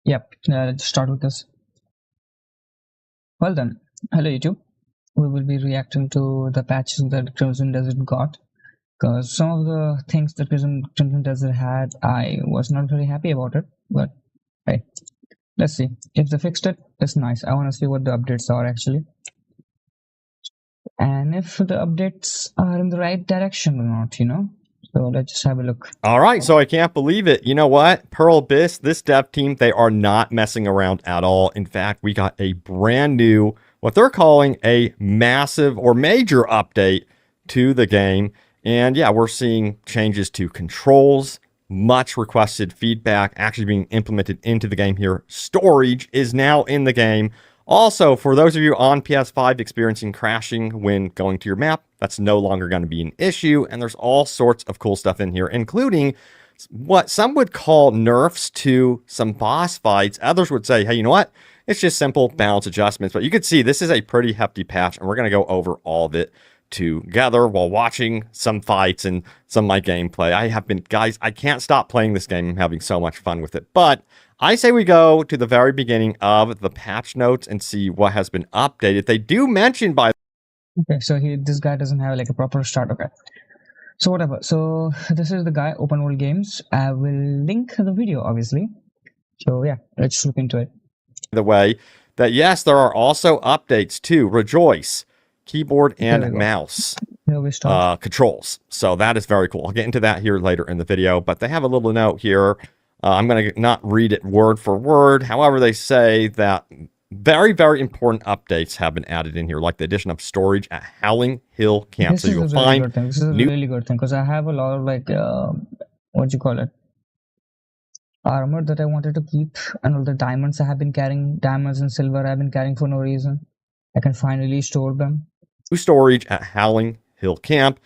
Yep, let's start with this. Well then, hello YouTube. We will be reacting to the patches that Crimson Desert got, because some of the things that Crimson Desert had, I was not very happy about it, but hey, let's see. If they fixed it, it's nice. I want to see what the updates are actually. And if the updates are in the right direction or not, So let's just have a look. All right, so I can't believe it. You know what? Pearl Abyss, this dev team, they are not messing around at all. In fact, we got a brand new, what they're calling a massive or major update to the game. And yeah, we're seeing changes to controls, much requested feedback actually being implemented into the game here. Storage is now in the game. Also, for those of you on PS5 experiencing crashing when going to your map, that's no longer going to be an issue. And there's all sorts of cool stuff in here, including what some would call nerfs to some boss fights. Others would say, hey, you know what? It's just simple balance adjustments. But you can see this is a pretty hefty patch, and we're going to go over all of it together while watching some fights and some of my gameplay. Guys, I can't stop playing this game. I'm having so much fun with it. But I say we go to the very beginning of the patch notes and see what has been updated. They do mention Okay, so this guy doesn't have like a proper start. Okay, so whatever. So this is the guy, Open World Games. I will link the video, obviously. So yeah, let's look into it. The way that yes, there are also updates to Rejoice, keyboard and mouse controls. So that is very cool. I'll get into that here later in the video, but they have a little note here. I'm going to not read it word for word. However, they say that very, very important updates have been added in here, like the addition of storage at Howling Hill Camp. This is a really good thing, because I have a lot of like, what do you call it? Armor that I wanted to keep, and all the diamonds I have been carrying, diamonds and silver I've been carrying for no reason. I can finally store them. Storage at Howling Hill Camp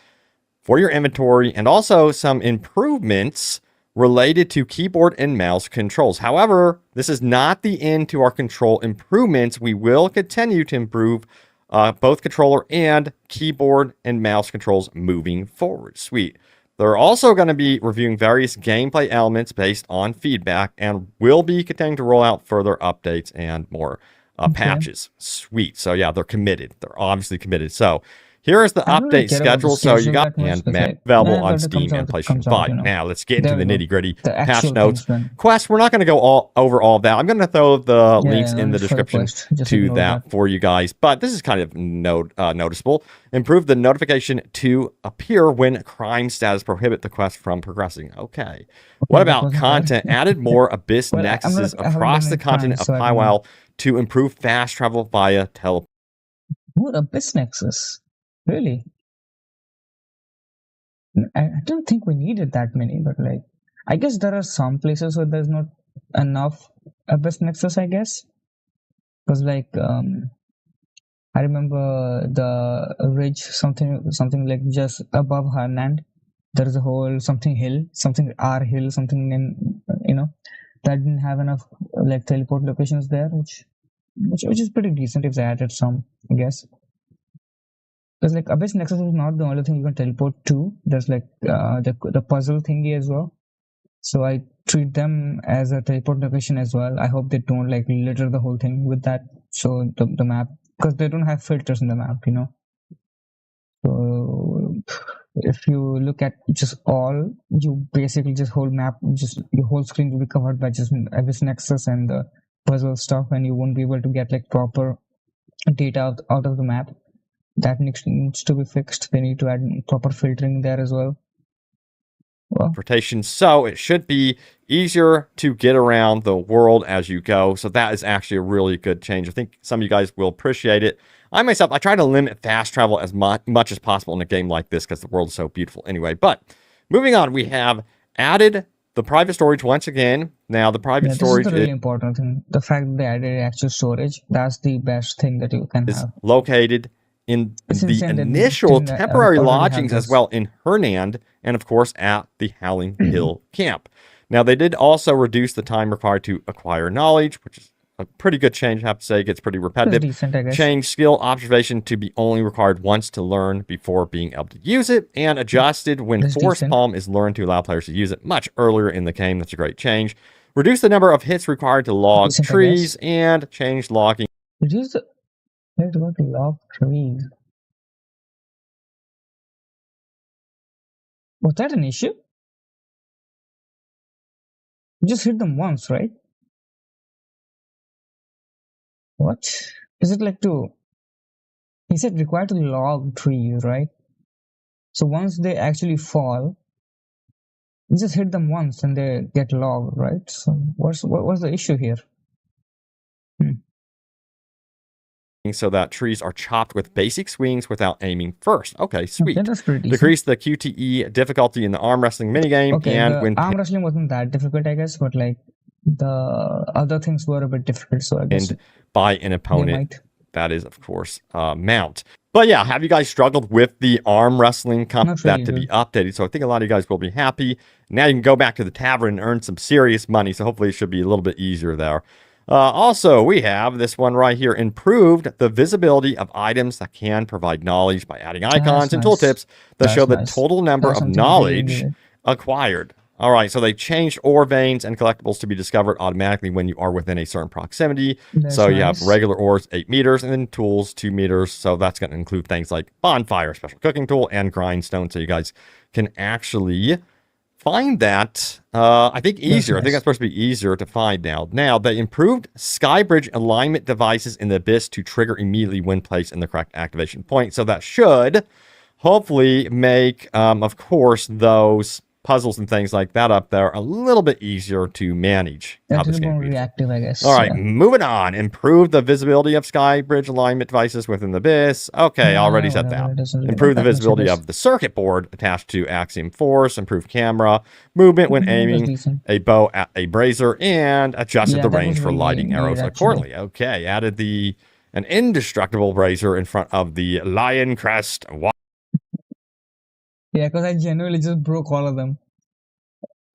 for your inventory, and also some improvements related to keyboard and mouse controls. However, this is not the end to our control improvements. We will continue to improve both controller and keyboard and mouse controls moving forward. Sweet. They're also going to be reviewing various gameplay elements based on feedback, and will be continuing to roll out further updates and more patches. Sweet. So yeah, they're committed. They're obviously committed. So here is the update schedule. So you got and available on Steam and PlayStation 5. Now let's get into the nitty gritty patch notes. Quest, we're not going to go over all that. I'm going to throw the links in the description to that for you guys. But this is kind of noticeable. Improve the notification to appear when crime status prohibit the quest from progressing. Okay. What about content? Added more Abyss Nexuses across the continent of Highwell to improve fast travel via teleport. What Abyss Nexus? Really? I don't think we needed that many, but like, I guess there are some places where there's not enough Abyss Nexus, I guess. Because like, I remember the ridge, something like just above Harland, there is a whole something hill, something R hill, something in, that didn't have enough like teleport locations there, which is pretty decent if they added some, I guess. Because like Abyss Nexus is not the only thing you can teleport to. There's like the puzzle thingy as well. So I treat them as a teleport location as well. I hope they don't like litter the whole thing with that. So the map, because they don't have filters in the map, So if you look at just all, you basically just whole map, just your whole screen will be covered by just Abyss Nexus and the puzzle stuff, and you won't be able to get like proper data out of the map. That needs to be fixed. They need to add proper filtering there as well. Transportation, so it should be easier to get around the world as you go. So that is actually a really good change. I think some of you guys will appreciate it. I myself, I try to limit fast travel as much as possible in a game like this because the world is so beautiful anyway. But moving on, we have added the private storage once again. Now the private storage is the really important thing. The fact that they added actual storage, that's the best thing that you can have. Located in the initial temporary lodgings as well in Hernand, and of course at the Howling Hill Camp. Now they did also reduce the time required to acquire knowledge, which is a pretty good change, I have to say. It gets pretty repetitive. Decent, I guess. Change skill observation to be only required once to learn before being able to use it, and adjusted when Force Palm is learned to allow players to use it much earlier in the game. That's a great change. Reduce the number of hits required to log Decent, I trees, guess. and change logging Reduce the. Let's go to log trees. Was that an issue? You just hit them once, right? What? Is it like to. He said required to log trees, right? So once they actually fall, you just hit them once and they get logged, right? So what's the issue here? so that trees are chopped with basic swings without aiming first. Okay, sweet. Okay, that's pretty decent. Decrease the QTE difficulty in the arm wrestling minigame, Okay, and the when arm wrestling wasn't that difficult, I guess, but like the other things were a bit difficult, so I guess pinned by an they opponent, might. that is, of course, mount. But yeah, have you guys struggled with the arm wrestling comp? Not That really, to be dude. updated. So I think a lot of you guys will be happy. Now you can go back to the tavern and earn some serious money. So hopefully it should be a little bit easier there. Also, we have this one right here. Improved the visibility of items that can provide knowledge by adding icons and nice. tooltips that That's show the nice. total number That's of something really knowledge needed. acquired. All right, so they changed ore veins and collectibles to be discovered automatically when you are within a certain proximity. That's So you have nice. regular ores, 8 meters, and then tools, 2 meters. So that's going to include things like bonfire, special cooking tool, and grindstone. So you guys can actually find that, I think, easier. I think nice. that's supposed to be easier to find now. Now, they improved Skybridge alignment devices in the Abyss to trigger immediately when placed in the correct activation point. So that should hopefully make, of course, those puzzles and things like that up there a little bit easier to manage. How That's this a game more reads. reactive, I guess. All right, Yeah. moving on. Improve the visibility of Skybridge alignment devices within the Abyss. Okay, already said whatever, that. it doesn't really Improve the matter much, I visibility guess. of the circuit board attached to Axiom Force. Improve camera movement when That's aiming decent. a bow at a brazier, and adjusted Yeah, the that range was for really lighting neat, arrows actually. accordingly. Okay, added an indestructible brazier in front of the Lion Crest. Yeah, because I genuinely just broke all of them.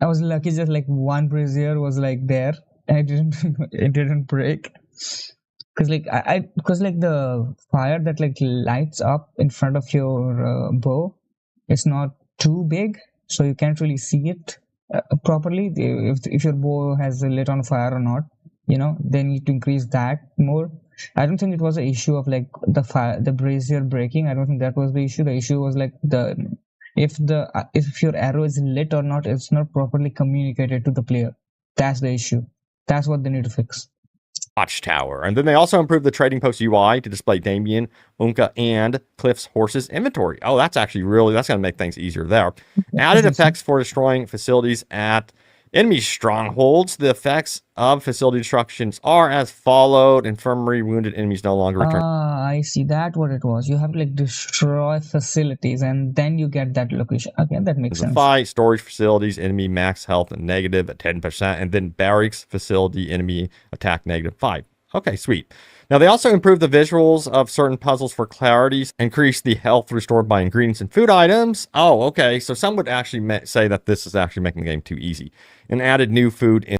I was lucky just like one brazier was like there and it didn't break. Cause like because like the fire that like lights up in front of your bow, it's not too big, so you can't really see it properly. If your bow has lit on fire or not, they need to increase that more. I don't think it was an issue of like the brazier breaking. I don't think that was the issue. The issue was like if your arrow is lit or not, it's not properly communicated to the player. That's the issue. That's what they need to fix. Watchtower. And then they also improved the trading post UI to display Damien, Unka, and Cliff's horses inventory. Oh, that's actually that's going to make things easier there. Added effects for destroying facilities at enemy strongholds. The effects of facility destructions are as followed. Infirmary, wounded enemies no longer return. I see that what it was. You have to like destroy facilities and then you get that location. Okay, that makes sense. Fight, storage facilities, enemy max health negative at 10%, and then barracks facility enemy attack -5. Okay, sweet. Now they also improved the visuals of certain puzzles for clarity, increased the health restored by ingredients and food items. Oh, okay. So some would actually say that this is actually making the game too easy, and added new food in.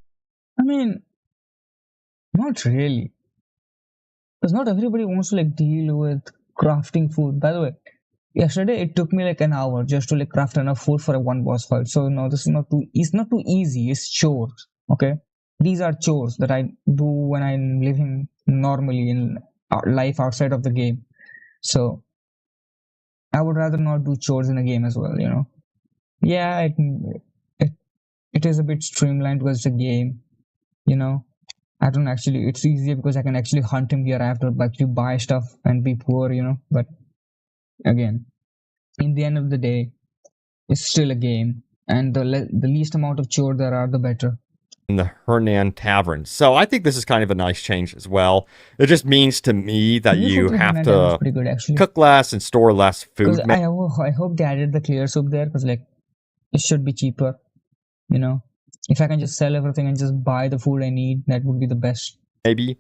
I mean, not really. Because not everybody wants to like deal with crafting food. By the way, yesterday it took me like an hour just to like craft enough food for a one boss fight. So no, this is not too. It's not too easy. It's chores. Okay, these are chores that I do when I'm living normally in life outside of the game. So I would rather not do chores in a game as well. Yeah, it is a bit streamlined because it's a game. I don't actually, it's easier because I can actually hunt him here. I have to actually buy stuff and be poor, but again, in the end of the day, it's still a game, and the least amount of chore there are, the better. In the Hernan Tavern. So I think this is kind of a nice change as well. It just means to me that you have to pretty good, actually. cook less and store less food. I hope they added the clear soup there because like it should be cheaper. If I can just sell everything and just buy the food I need, that would be the best. Maybe.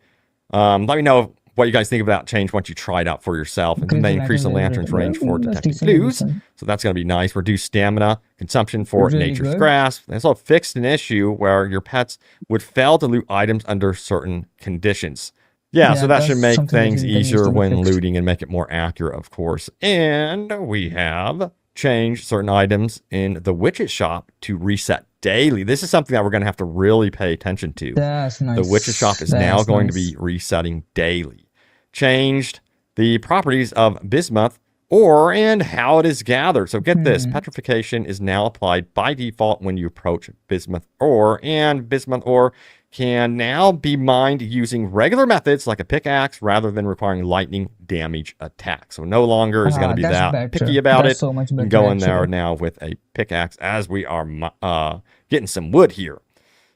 Let me know what you guys think of that change once you try it out for yourself. And then they increase the lantern's range for detecting clues. So that's going to be nice. Reduce stamina consumption for nature's grasp. They also fixed an issue where your pets would fail to loot items under certain conditions. Yeah, so that should make things easier when looting and make it more accurate, of course. And we have change certain items in the Witch's Shop to reset daily. This is something that we're going to have to really pay attention to. That's nice. The Witch's Shop is now going to be resetting daily. Changed the properties of bismuth ore and how it is gathered. So get this, petrification is now applied by default when you approach bismuth ore, and bismuth ore can now be mined using regular methods like a pickaxe rather than requiring lightning damage attacks. So no longer is going to be that picky about it. So much you can go in there now with a pickaxe as we are getting some wood here.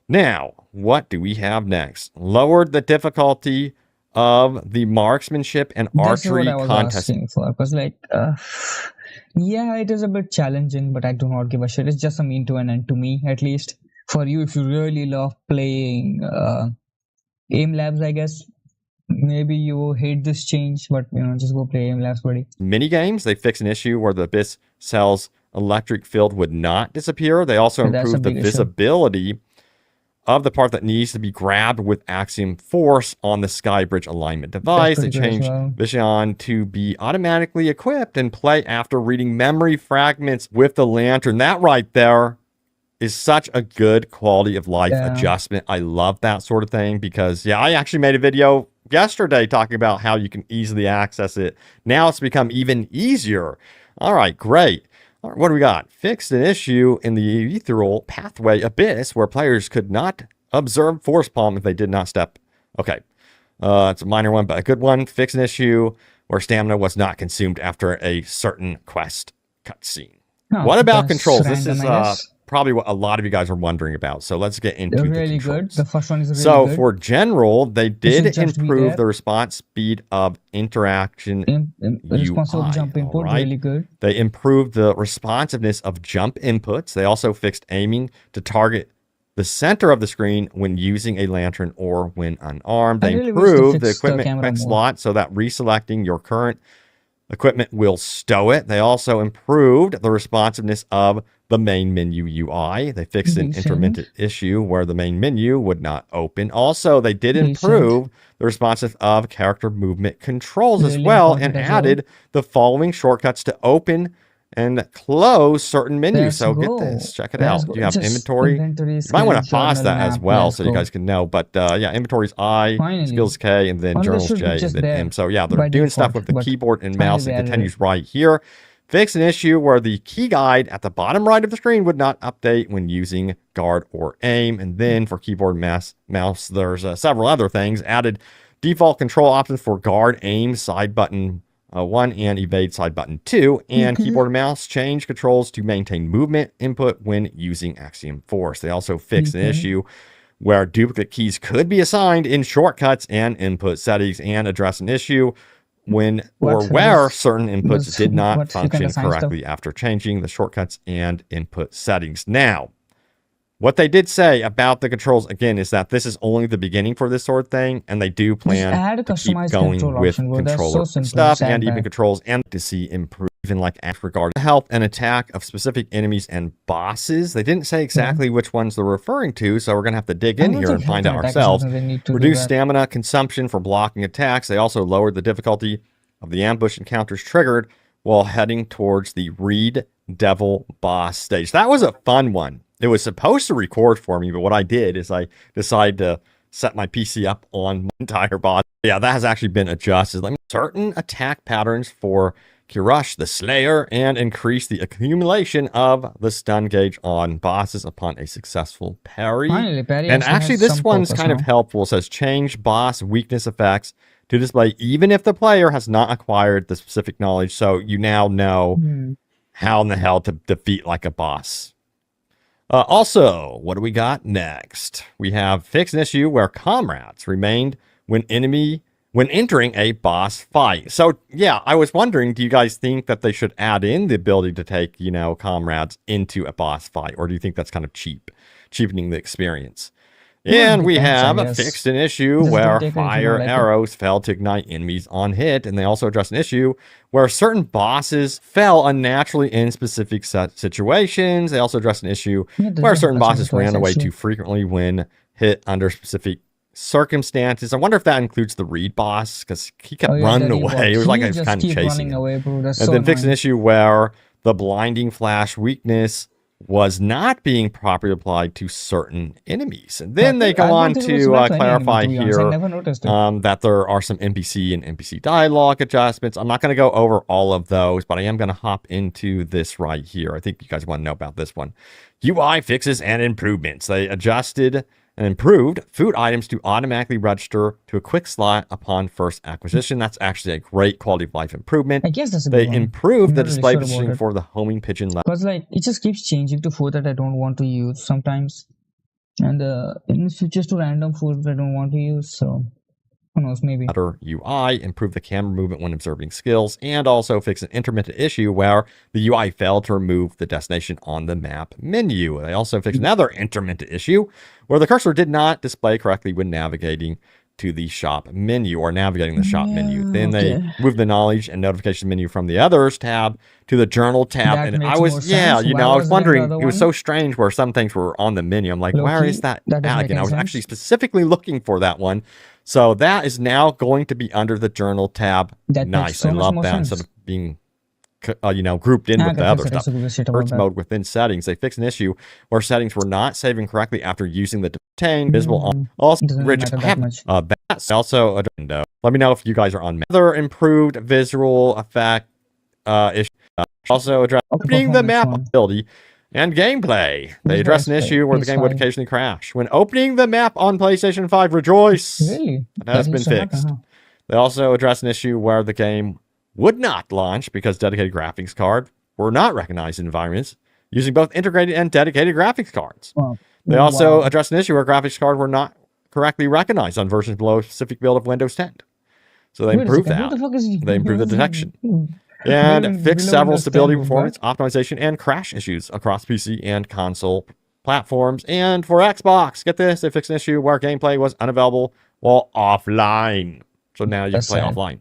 Now, what do we have next? Lowered the difficulty of the marksmanship and archery contest. Because yeah, it is a bit challenging, but I do not give a shit. It's just a mean to an end to me, at least. For you, if you really love playing Aim Labs, I guess maybe you hate this change, but just go play Aim Labs, buddy. Mini games, they fixed an issue where the Abyss Cell's electric field would not disappear. They also improved the visibility of the part that needs to be grabbed with Axiom Force on the Skybridge alignment device. They changed Vision to be automatically equipped and play after reading memory fragments with the lantern. That right there is such a good quality of life adjustment. I love that sort of thing because, I actually made a video yesterday talking about how you can easily access it. Now it's become even easier. All right, great. All right, what do we got? Fixed an issue in the ethereal pathway Abyss where players could not observe Force Palm if they did not step. Okay, it's a minor one, but a good one. Fixed an issue where stamina was not consumed after a certain quest cutscene. What about controls? This is probably what a lot of you guys are wondering about. So let's get into the controls. Good. The first one is really good. So for general, they did improve the response speed of interaction responsive UI, jump input, really good. They improved the responsiveness of jump inputs. They also fixed aiming to target the center of the screen when using a lantern or when unarmed. They improved the equipment slot so that reselecting your current equipment will stow it. They also improved the responsiveness of the main menu UI. They fixed an intermittent issue where the main menu would not open. Also, they did improve the responsiveness of character movement controls as well and added the following shortcuts to open and close certain menus. So get this, check it out. You have inventory. You might want to pause that as well so you guys can know. But inventory's I, skills K, and then journals J, and then M. So they're doing stuff with the keyboard and mouse. It continues right here. Fix an issue where the key guide at the bottom right of the screen would not update when using guard or aim. And then for keyboard and mouse, there's several other things. Added default control options for guard, aim, side button 1, and evade side button 2. And keyboard and mouse change controls to maintain movement input when using Axiom Force. They also fixed an issue where duplicate keys could be assigned in shortcuts and input settings, and address an issue when or where certain inputs did not function correctly after changing the shortcuts and input settings. Now, what they did say about the controls, again, is that this is only the beginning for this sort of thing, and they do plan to keep going with controller stuff and even controls, and to see improve even like as regard to health and attack of specific enemies and bosses. They didn't say exactly which ones they're referring to, so we're going to have to dig in here and find out ourselves. Reduce stamina consumption for blocking attacks. They also lowered the difficulty of the ambush encounters triggered while heading towards the Reed Devil boss stage. That was a fun one. It was supposed to record for me, but what I did is I decided to set my PC up on my entire boss. Yeah, that has actually been adjusted. Certain attack patterns for Kirush the Slayer and increase the accumulation of the stun gauge on bosses upon a successful parry. Finally, parry and actually this one's kind of helpful. It says change boss weakness effects to display even if the player has not acquired the specific knowledge. So you now know how in the hell to defeat like a boss. Also, what do we got next? We have fixed an issue where comrades remained when entering a boss fight. So yeah, I was wondering, do you guys think that they should add in the ability to take, comrades into a boss fight? Or do you think that's kind of cheapening the experience? And we have fixed an issue where fire arrows fell to ignite enemies on hit. And they also addressed an issue where certain bosses fell unnaturally in specific situations. They also addressed an issue where certain bosses ran away too frequently when hit under specific circumstances. I wonder if that includes the Reed boss, because he kept running away. It was like I was kind of chasing him. And then fixed an issue where the blinding flash weakness was not being properly applied to certain enemies. And then they go on to clarify here that there are some NPC and NPC dialogue adjustments. I'm not going to go over all of those, but I am going to hop into this right here. I think you guys want to know about this one. UI fixes and improvements. They adjusted and improved food items to automatically register to a quick slot upon first acquisition. That's actually a great quality of life improvement. I guess that's a They good one. improved the Not really display sure about positioning it. for the homing pigeon level. Because like it just keeps changing to food that I don't want to use sometimes, and it switches to random food that I don't want to use. So who knows? Maybe. Better UI, improve the camera movement when observing skills, and also fix an intermittent issue where the UI failed to remove the destination on the map menu. They also fixed another intermittent issue where the cursor did not display correctly when navigating to the shop menu or navigating the shop menu. Then they moved the knowledge and notification menu from the others tab to the journal tab. That And makes I was, more yeah, sense. you Why know, I was wasn't it the wondering, other it was one? so strange where some things were on the menu. I'm like, where Low-key, is that that doesn't at make again? I any was sense. actually specifically looking for that one. So that is now going to be under the journal tab. That makes Nice. so I much love more that sense. instead of being grouped in with the other stuff. Burst That. mode within settings. They fixed an issue where settings were not saving correctly after using the obtain visible on. Also, Doesn't really just matter that much. that's also a window. Let me know if you guys are on other improved visual effect issue. Also address opening the map ability and gameplay. They addressed an issue where the game would occasionally crash. When opening the map on PlayStation 5, rejoice! Really? It has been fixed. They also addressed an issue where the game would not launch because dedicated graphics cards were not recognized in environments using both integrated and dedicated graphics cards. Wow. They also addressed an issue where graphics cards were not correctly recognized on versions below a specific build of Windows 10. So they improved that. They improved the detection. And fixed several stability, performance, optimization, and crash issues across PC and console platforms. And for Xbox, get this, they fixed an issue where gameplay was unavailable while offline. So now you can play offline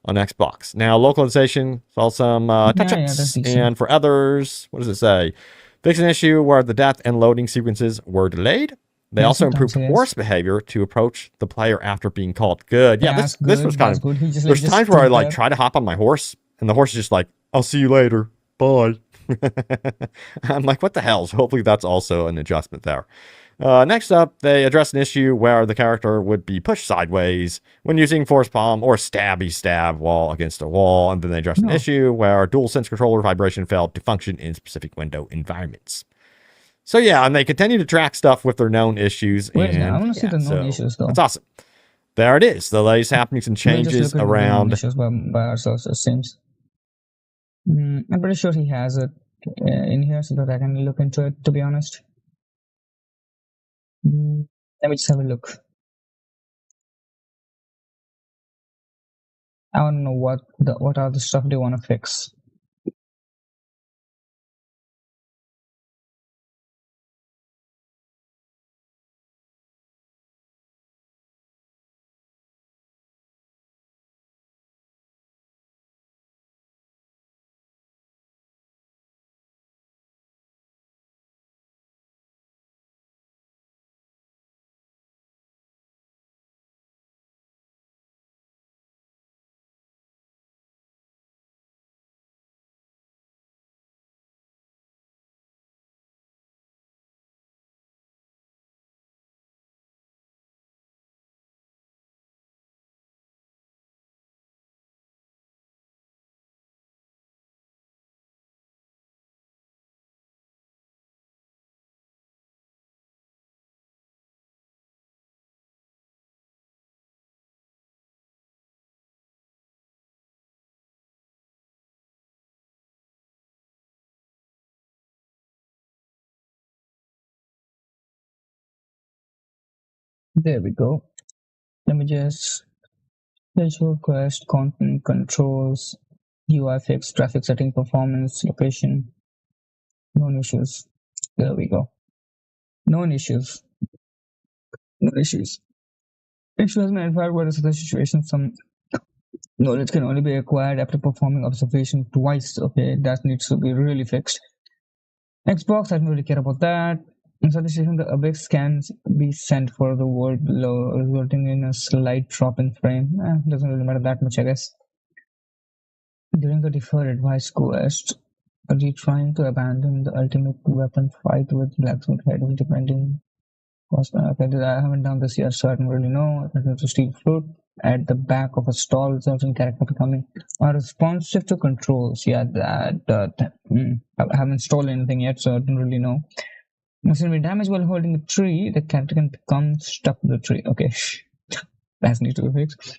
on Xbox. Now, localization saw some touch-ups. And for others, what does it say? Fixed an issue where the death and loading sequences were delayed. They also improved horse behavior to approach the player after being called. Good. Yeah, this was kind of... There's times where I try to hop on my horse, and the horse is just like, I'll see you later. Bye. I'm like, what the hell? So hopefully that's also an adjustment there. Next up, they addressed an issue where the character would be pushed sideways when using force palm or stabby stab wall against a wall. And then they addressed an issue where DualSense controller vibration failed to function in specific window environments. So yeah, and they continue to track stuff with their known issues. I want to see the known issues though. That's awesome. There it is. The latest happenings and changes around. Issues by ourselves, it seems. I'm pretty sure he has it in here so that I can look into it, to be honest. Let me just have a look. I want to know what are the stuff they want to fix. There we go. Let me just visual quest, content controls, UI fix, traffic setting, performance, location. Known issues. There we go. Known issues. No issues. Issue has been identified where is the situation. Some knowledge can only be acquired after performing observation twice. Okay, that needs to be really fixed. Xbox, I don't really care about that. Inside the station, the ABEX scans be sent for the world below, resulting in a slight drop in frame. Doesn't really matter that much, I guess. During the deferred advice quest, Are you trying to abandon the ultimate weapon fight with blacksmith head depending cost? Okay, I haven't done this yet, so I don't really know. I have to steal fruit at the back of a stall with certain character becoming responsive to controls. Yeah, I haven't stolen anything yet, so I don't really know. Must be damage while holding a tree. The character can become stuck with the tree. Okay, that needs to be fixed.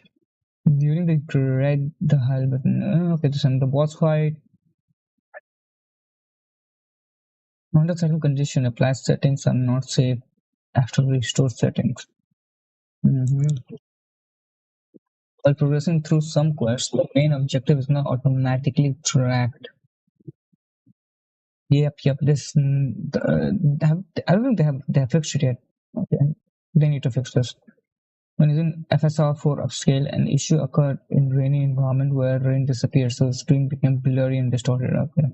During the drag the hull button. Okay, this is the boss fight. Under certain condition, applied settings are not safe after restore settings. While progressing through some quests, the main objective is not automatically tracked. Yep. This I don't think they have fixed it yet. Okay, they need to fix this. When using FSR4 upscale, an issue occurred in rainy environment where rain disappeared, so the screen became blurry and distorted. Okay.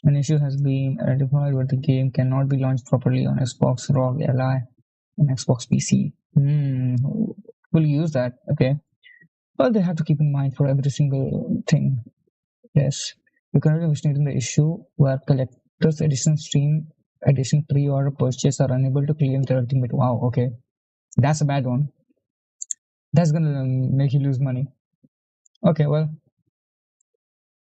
An issue has been identified where the game cannot be launched properly on Xbox ROG Li and Xbox PC. We'll use that. Okay. Well, they have to keep in mind for every single thing. Yes. We're currently investigating the issue where collector's edition Steam edition pre-order purchase are unable to claim their ultimate. Wow, okay. That's a bad one. That's gonna make you lose money. Okay, well,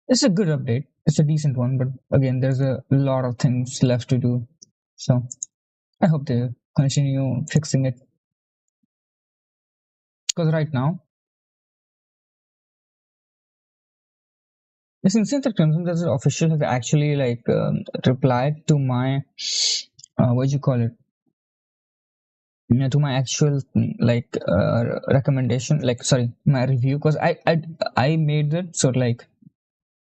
it's a good update. It's a decent one, but again, there's a lot of things left to do. So I hope they continue fixing it. Because right now, since the Crimson Desert official has actually replied to my what do you call it? To my actual recommendation, my review, because I made it so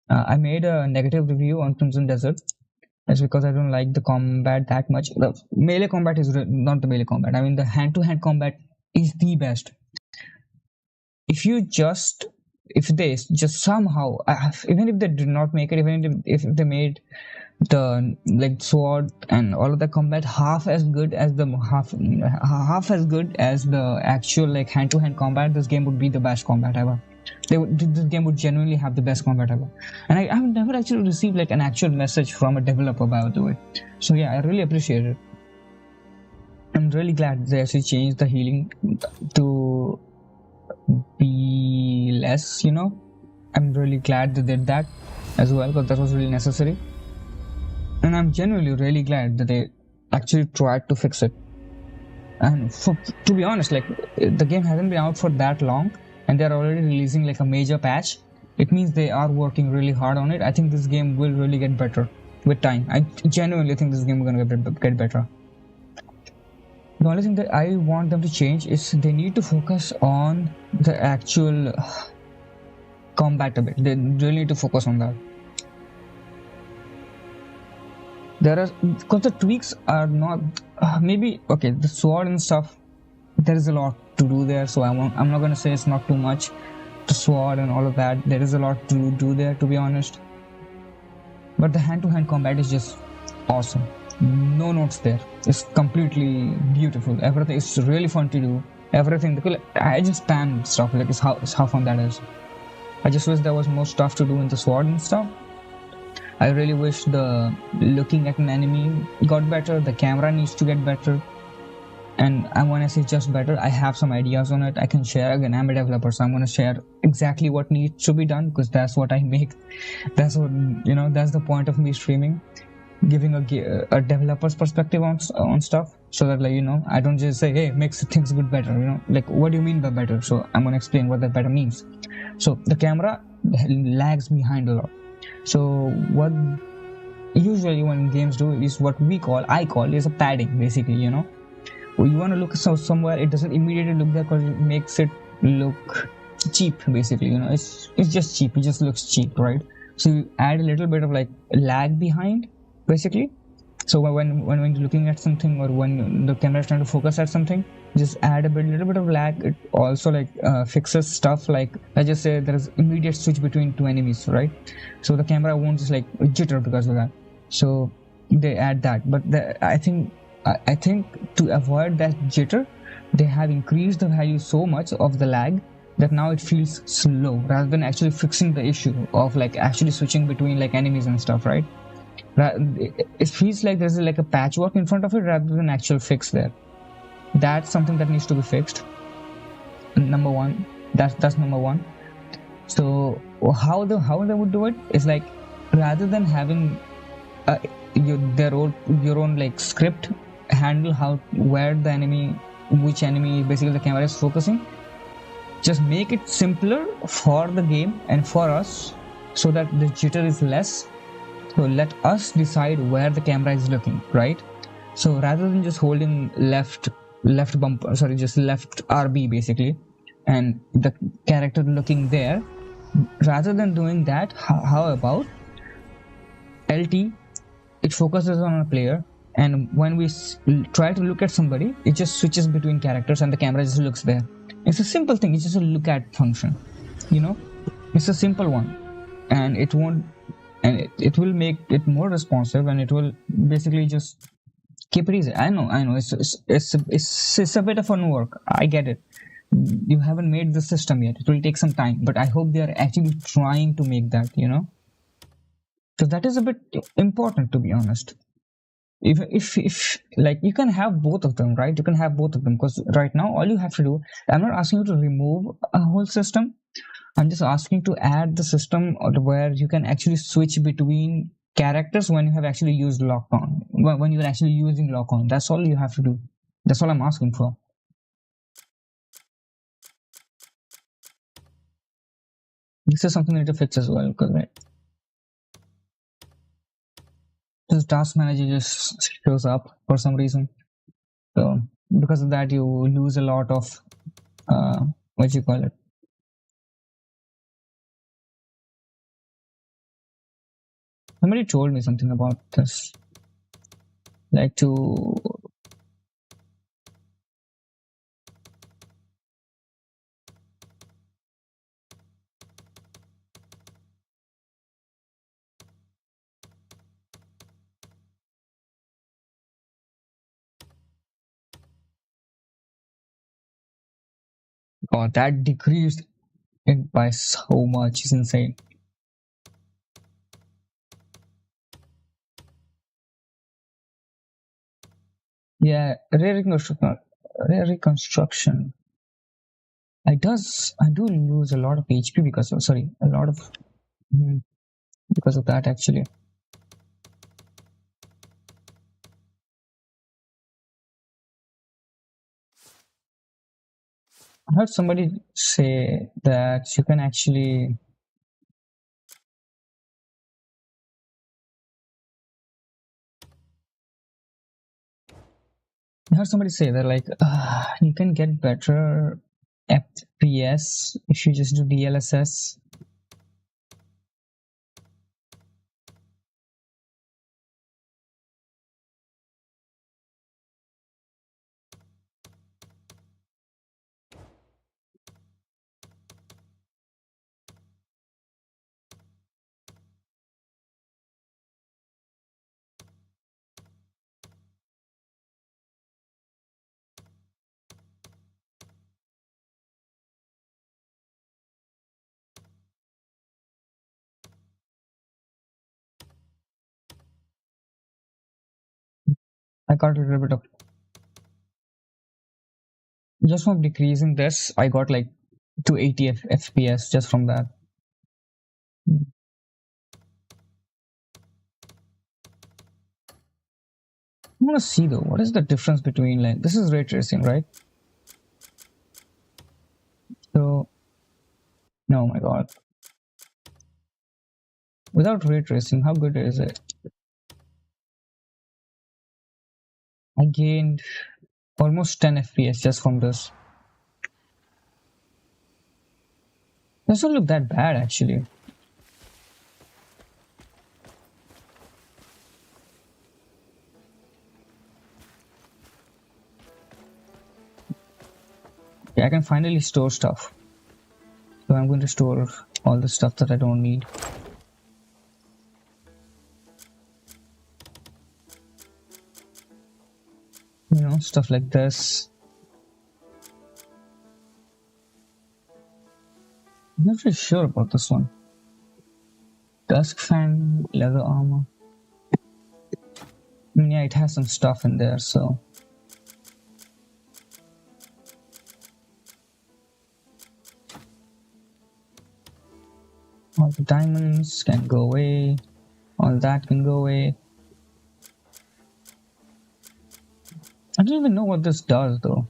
I made a negative review on Crimson Desert. That's because I don't like the combat that much. The melee combat is not the melee combat. I mean, the hand-to-hand combat is the best. If they just somehow, even if they did not make it, even if they made the sword and all of the combat half as good as the actual hand-to-hand combat, this game would be the best combat ever. This game would genuinely have the best combat ever. And I have never actually received an actual message from a developer, by the way. So yeah, I really appreciate it. I'm really glad they actually changed the healing to be less, I'm really glad they did that as well, because that was really necessary. And I'm genuinely really glad that they actually tried to fix it. And to be honest, the game hasn't been out for that long, and they're already releasing a major patch. It means they are working really hard on it. I think this game will really get better with time. I genuinely think this game is going to get better. The only thing that I want them to change is they need to focus on the actual combat a bit. They really need to focus on that. Because the tweaks are not maybe okay. The sword and stuff, there is a lot to do there. So I'm not gonna say it's not too much. The sword and all of that, there is a lot to do there, to be honest. But the hand-to-hand combat is just awesome. No notes there. It's completely beautiful. Everything is really fun to do. Everything. I just spam stuff. It's how fun that is. I just wish there was more stuff to do in the sword and stuff. I really wish the looking at an enemy got better. The camera needs to get better. And when I say just better, I have some ideas on it. I can share. Again, I'm a developer, so I'm going to share exactly what needs to be done, because that's what I make. That's what, that's the point of me streaming. Giving a developer's perspective on stuff, so that I don't just say, hey, makes things good better, what do you mean by better? So I'm gonna explain what that better means. So the camera lags behind a lot. So what usually when games do is what I call is a padding, basically. You want to look somewhere, it doesn't immediately look there because it makes it look cheap, basically. It's just cheap. It just looks cheap, right? So you add a little bit of lag behind, basically. So when you're looking at something, or when the camera is trying to focus at something, just add little bit of lag. It also fixes stuff let's just say there is immediate switch between two enemies, right? So the camera won't just jitter because of that. So they add that. But I think to avoid that jitter, they have increased the value so much of the lag that now it feels slow rather than actually fixing the issue of like actually switching between like enemies and stuff, right? It feels like there's like a patchwork in front of it rather than actual fix there. That's something that needs to be fixed. Number one, that's number one. So how they would do it is like, rather than having your own like script handle where the enemy, which enemy basically the camera is focusing, just make it simpler for the game and for us so that the jitter is less. So let us decide where the camera is looking, right? So rather than just holding left bumper, sorry, just left RB basically, and the character looking there, rather than doing that, how about LT? It focuses on a player, and when we try to look at somebody, it just switches between characters and the camera just looks there. It's a simple thing. It's just a look at function, you know. It's a simple one, and it won't, and it will make it more responsive, and it will basically just keep it easy. I know. It's a bit of fun work. I get it. You haven't made the system yet. It will take some time, but I hope they are actually trying to make that, you know. So that is a bit important, to be honest. If like, you can have both of them, right? You can have both of them, because right now all you have to do, I'm not asking you to remove a whole system. I'm just asking to add the system where you can actually switch between characters when you have actually used lock on, when you're actually using lock on. That's all you have to do. That's all I'm asking for. This is something I need to fix as well, because right, this task manager just shows up for some reason. So because of that, you lose a lot of what you call it. Somebody told me something about this, like to that decreased it by so much. It's insane. Yeah, rare reconstruction. I do lose a lot of HP because of, sorry, a lot of because of that actually. I heard somebody say that you can actually I heard somebody say that like you can get better FPS if you just do DLSS. I got a little bit of, just from decreasing this, I got like 280 FPS just from that. I want to see though, what is the difference between, like, this is ray tracing, right? So, no, my god. Without ray tracing, how good is it? I gained almost 10 FPS just from this. Doesn't look that bad actually. Yeah, I can finally store stuff. So I'm going to store all the stuff that I don't need. You know, stuff like this. not really sure about this one. Dusk fan, leather armor. I mean, yeah, it has some stuff in there, so. All the diamonds can go away. All that can go away. I don't even know what this does, though.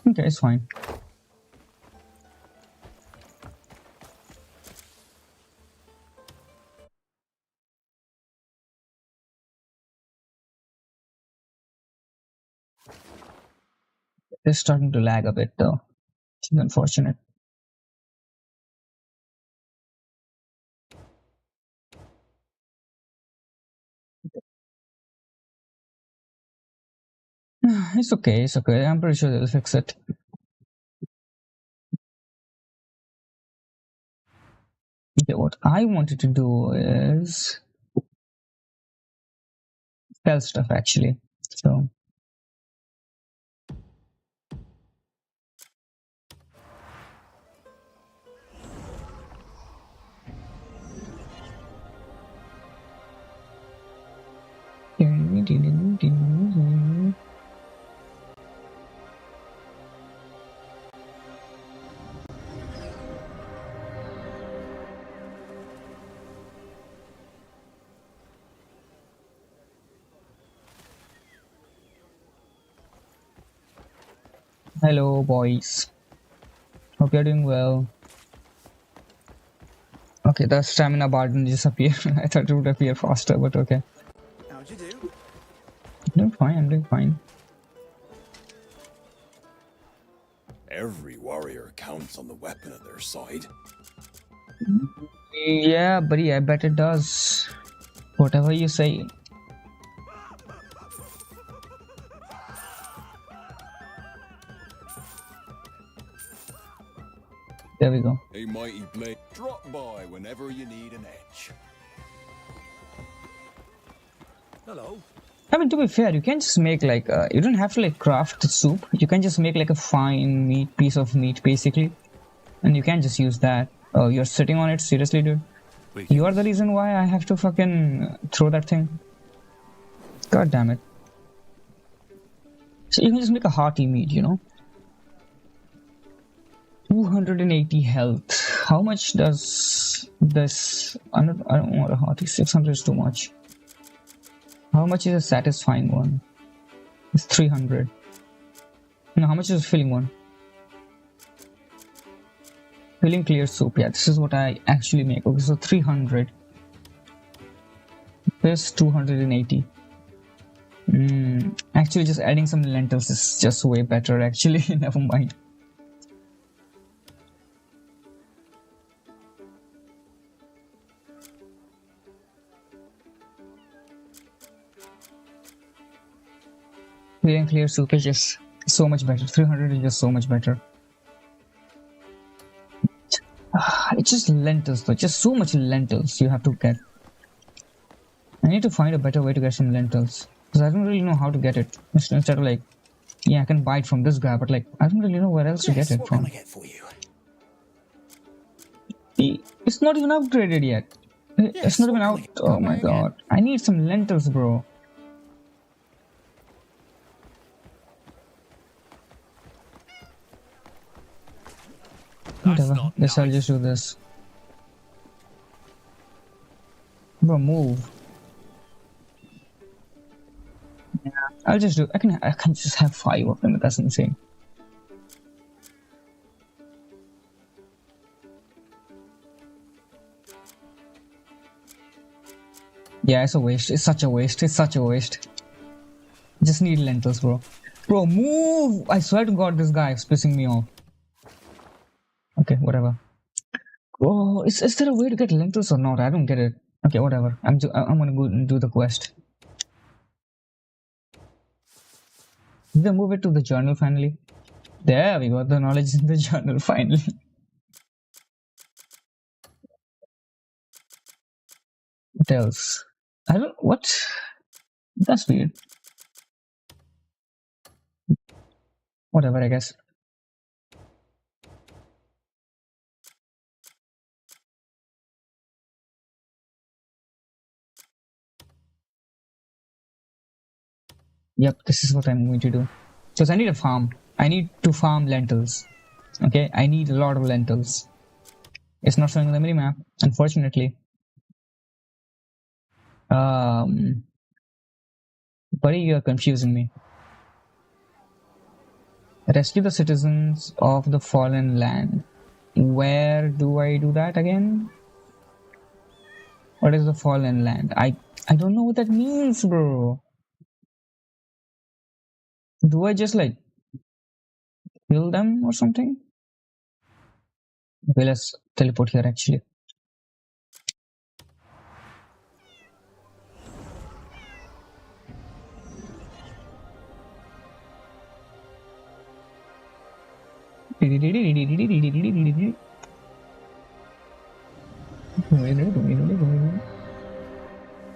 Okay, it's fine. It's starting to lag a bit, though. It's unfortunate. It's okay, it's okay. I'm pretty sure they'll fix it. Okay, what I wanted to do is sell stuff, actually. So. Hello, boys. Hope you're doing well. Okay, the stamina bar didn't disappear. I thought it would appear faster, but okay. How'd you do? I'm doing fine, I'm doing fine. Every warrior counts on the weapon at their side. Yeah, buddy, I bet it does. Whatever you say. There we go. A mighty blade. Drop by whenever you need an edge. Hello. I mean, to be fair, you can just make like you don't have to like craft the soup. You can just make like a fine piece of meat, basically, and you can just use that. Oh, you're sitting on it, seriously, dude. You are the reason why I have to fucking throw that thing. God damn it. So you can just make a hearty meat, you know. 280 health. How much does this? I don't want a hearty. 600 is too much. How much is a satisfying one? It's 300. No, how much is a filling one? Filling clear soup. Yeah, this is what I actually make. Okay, so 300. This 280. Actually, just adding some lentils is just way better. Actually, never mind. Filling clear soup is just so much better. 300 is just so much better. It's just lentils though, just so much lentils you have to get. I need to find a better way to get some lentils, because I don't really know how to get it. Instead of like, yeah, I can buy it from this guy, but like, I don't really know where else to get it what from. can I get for you? It's not even upgraded yet. It's not even out. Oh my god. I need some lentils, bro. Whatever. Guess I'll just do this. Bro, move. Yeah, I'll just do. I can just have 5 of them. That's insane. Yeah, it's a waste. It's such a waste. It's such a waste. Just need lentils, bro. Bro, move! I swear to God, this guy is pissing me off. Okay, whatever. Oh, is there a way to get lentils or not? I don't get it. Okay, whatever. I'm gonna go and do the quest. Did they move it to the journal finally? There we go. The knowledge in the journal finally. What else? I don't. What? That's weird. Whatever, I guess. Yep, this is what I'm going to do. Because I need a farm. I need to farm lentils. Okay, I need a lot of lentils. It's not showing on the minimap, unfortunately. Buddy, you're confusing me. Rescue the citizens of the fallen land. Where do I do that again? What is the fallen land? I don't know what that means, bro. Do I just like kill them or something? Okay, let's teleport here actually.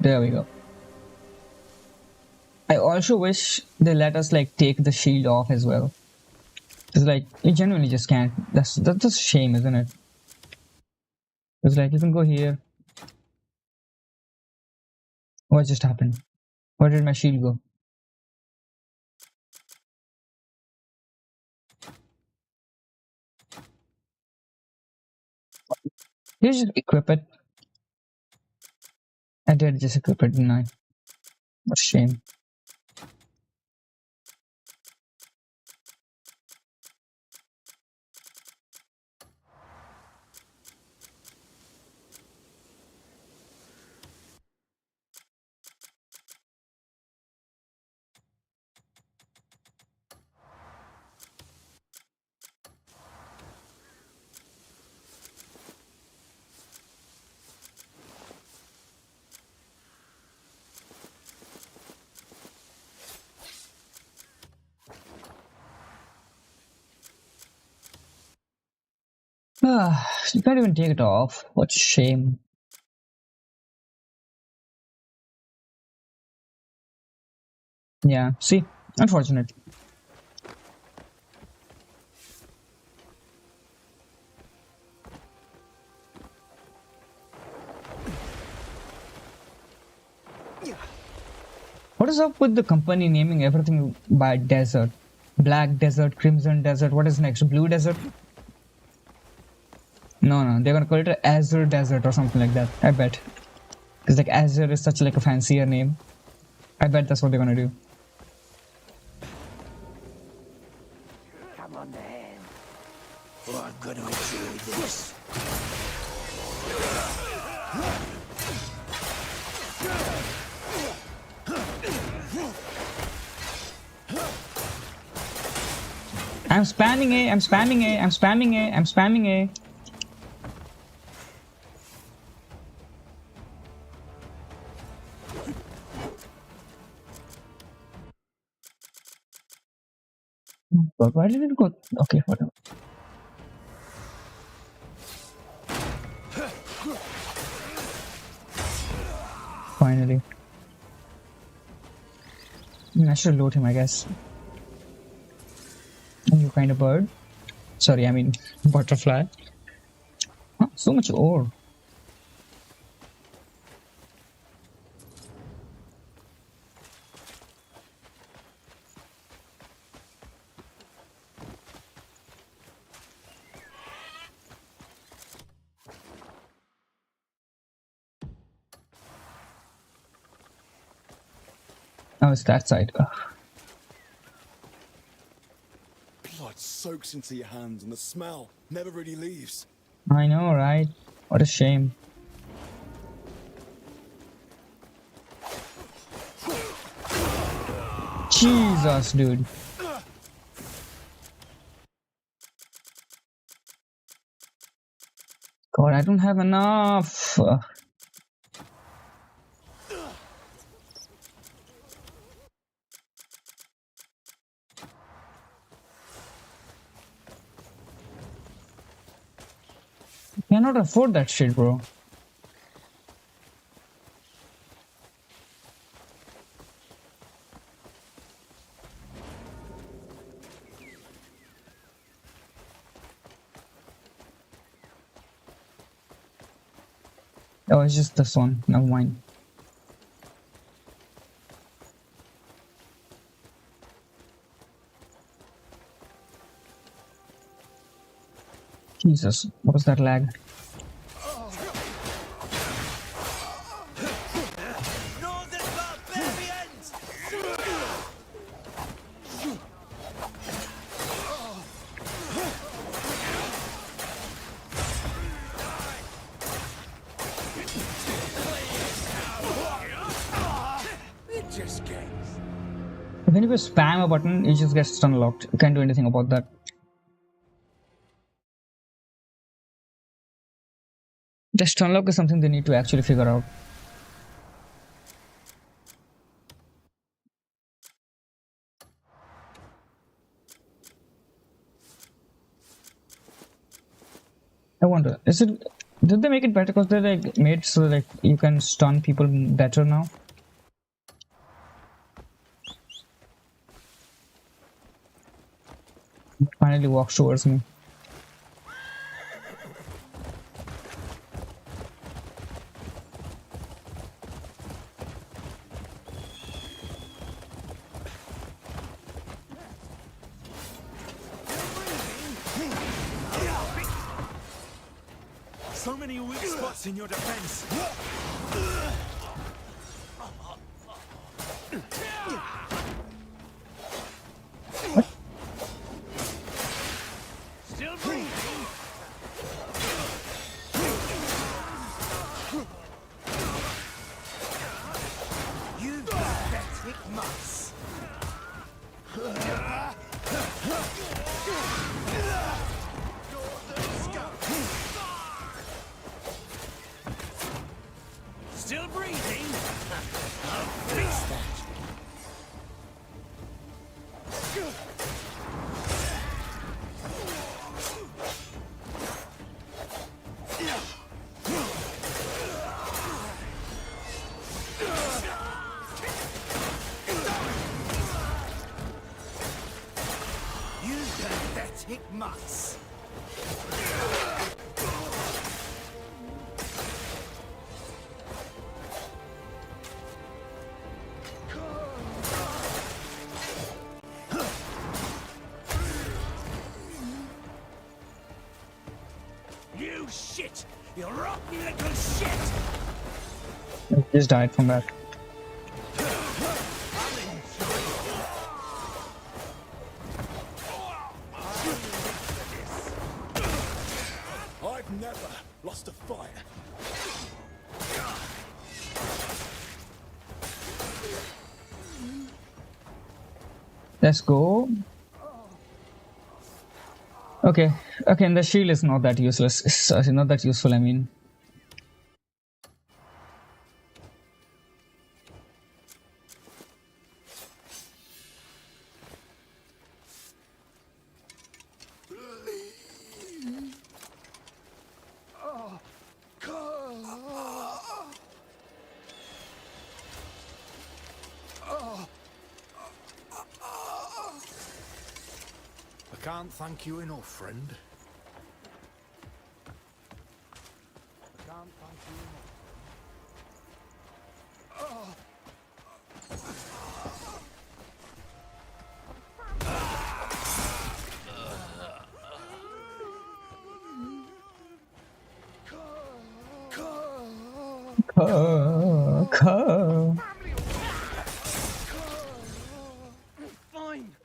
There we go. I also wish they let us like take the shield off as well. It's like you genuinely just can't. That's a shame, isn't it? It's like you can go here. What just happened? Where did my shield go? You just equip it. I did just equip it, didn't I? What a shame. You can't even take it off. What a shame. Yeah, see? Unfortunate. What is up with the company naming everything by desert? Black desert, crimson desert, what is next? Blue desert? No, they're gonna call it Azure Desert or something like that. I bet. Because like Azure is such like a fancier name. I bet that's what they're gonna do. Come on then. Oh, I'm gonna enjoy this. I'm spamming A, I'm spamming A, I'm spamming A, I'm spamming A. But why did it go? Okay, whatever. Finally. I should load him, I guess. You kind of bird. Sorry, I mean butterfly. Huh, so much ore. Oh, it's that side. Ugh. Blood soaks into your hands and the smell never really leaves. I know, right? What a shame. Jesus, dude. God, I don't have enough. Cannot afford that shit, bro. Oh, it's just this one. Never mind. Jesus, what was that lag? Northern barbarians! It just games. When you spam a button, it just gets stun locked. You can't do anything about that. The stun lock is something they need to actually figure out. I wonder, did they make it better because they like made so like you can stun people better now? It finally walks towards me. So many weak spots in your defense. Still breathing. You pathetic muss. Still breathing? I'll fix that. You pathetic muss. You shit! You rotten little shit! I just died from that. I've never lost a fight. Let's go. Okay, and the shield is not that useless. It's not that useful, I mean. I can't thank you enough, friend. I can't thank you enough.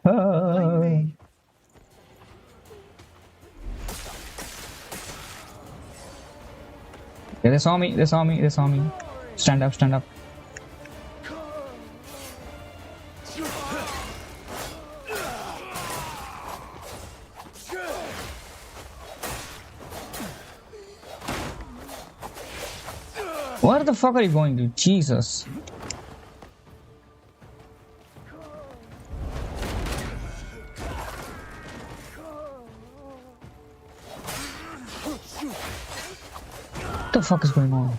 Fine. Yeah, they saw me. Stand up. Where the fuck are you going, dude? Jesus. What the fuck is going on?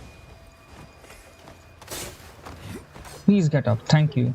Please get up. Thank you.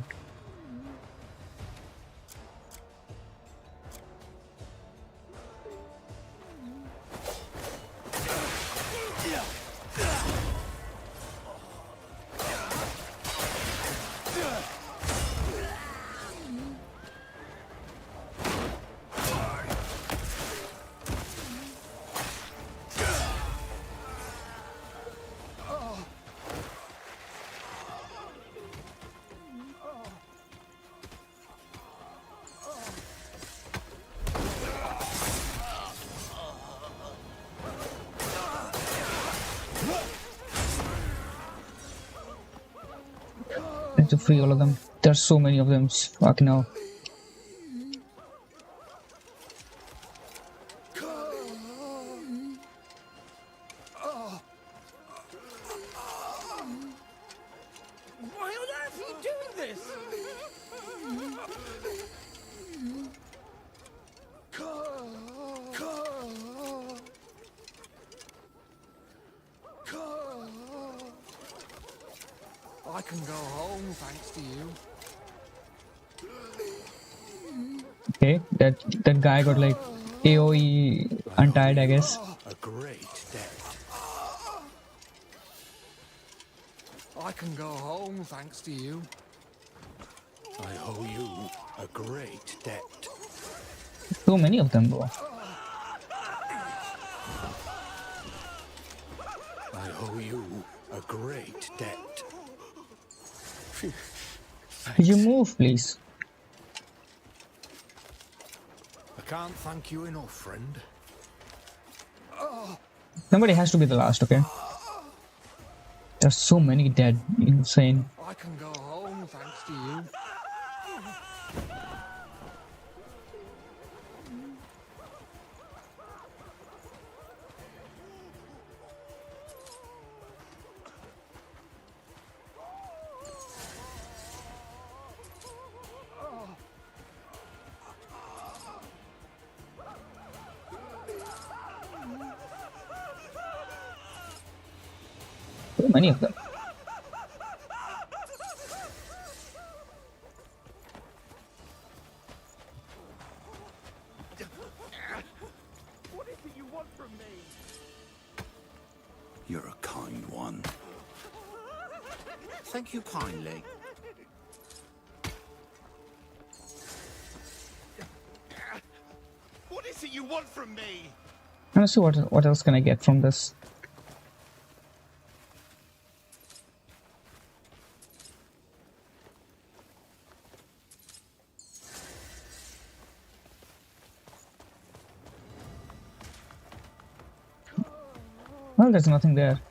Need to free all of them. There's so many of them. Fucking hell. Why on earth are you doing this? I can go home thanks to you. Okay, that guy got like AoE untied, I guess. A great debt. I can go home thanks to you. I owe you a great debt. So many of them, bro. I owe you a great debt. Could you move, please? I can't thank you enough, friend. Somebody has to be the last, okay? There's so many dead. Insane. I can go home thanks to you. So many of them. What is it you want from me? You're a kind one. Thank you kindly. What is it you want from me? Let's see what else can I get from this. Well, there's nothing there.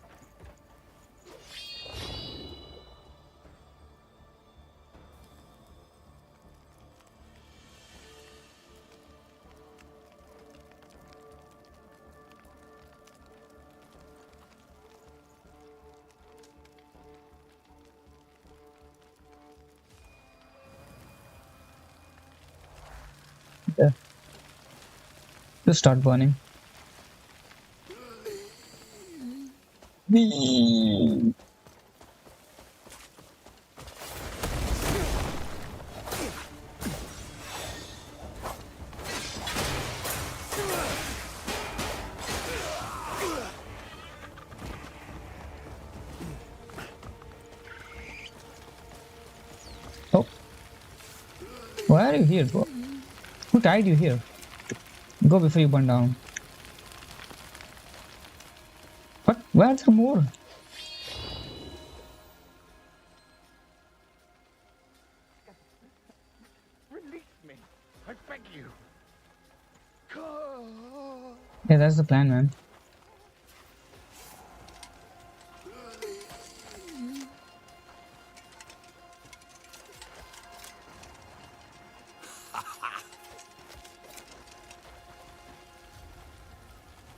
Yeah. Just start burning. Whee! Oh. Why are you here, bro? Who tied you here? Go before you burn down. What? Where are there more? Release me. I beg you. Yeah, that's the plan, man.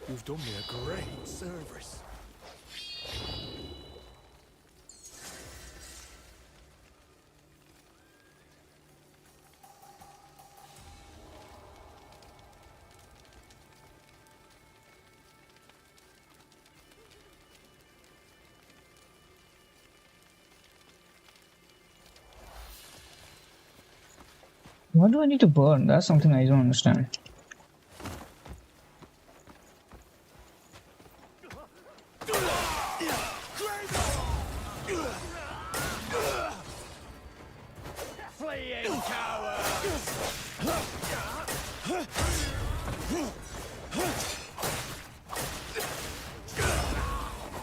You've done me a great service. What do I need to burn? That's something I don't understand. Fleeing coward!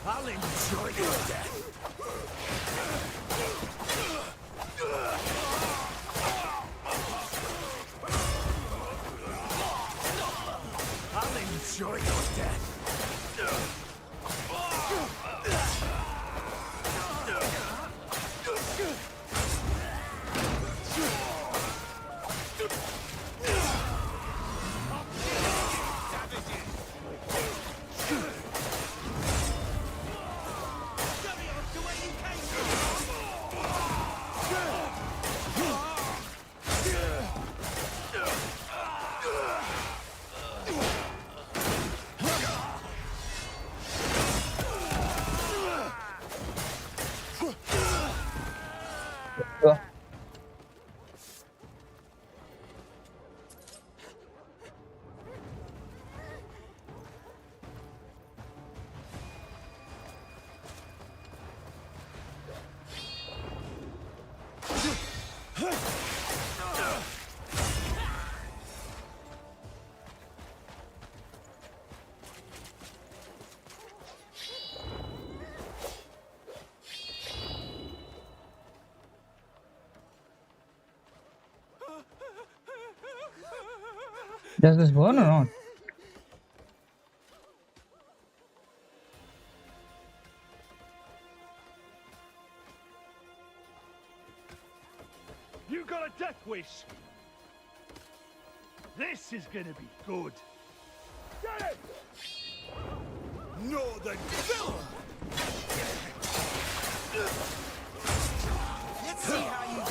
I'll enjoy your death. I'll enjoy your death. Does this burn or not? You got a death wish. This is gonna be good. Get it! Northern villain! Let's see how you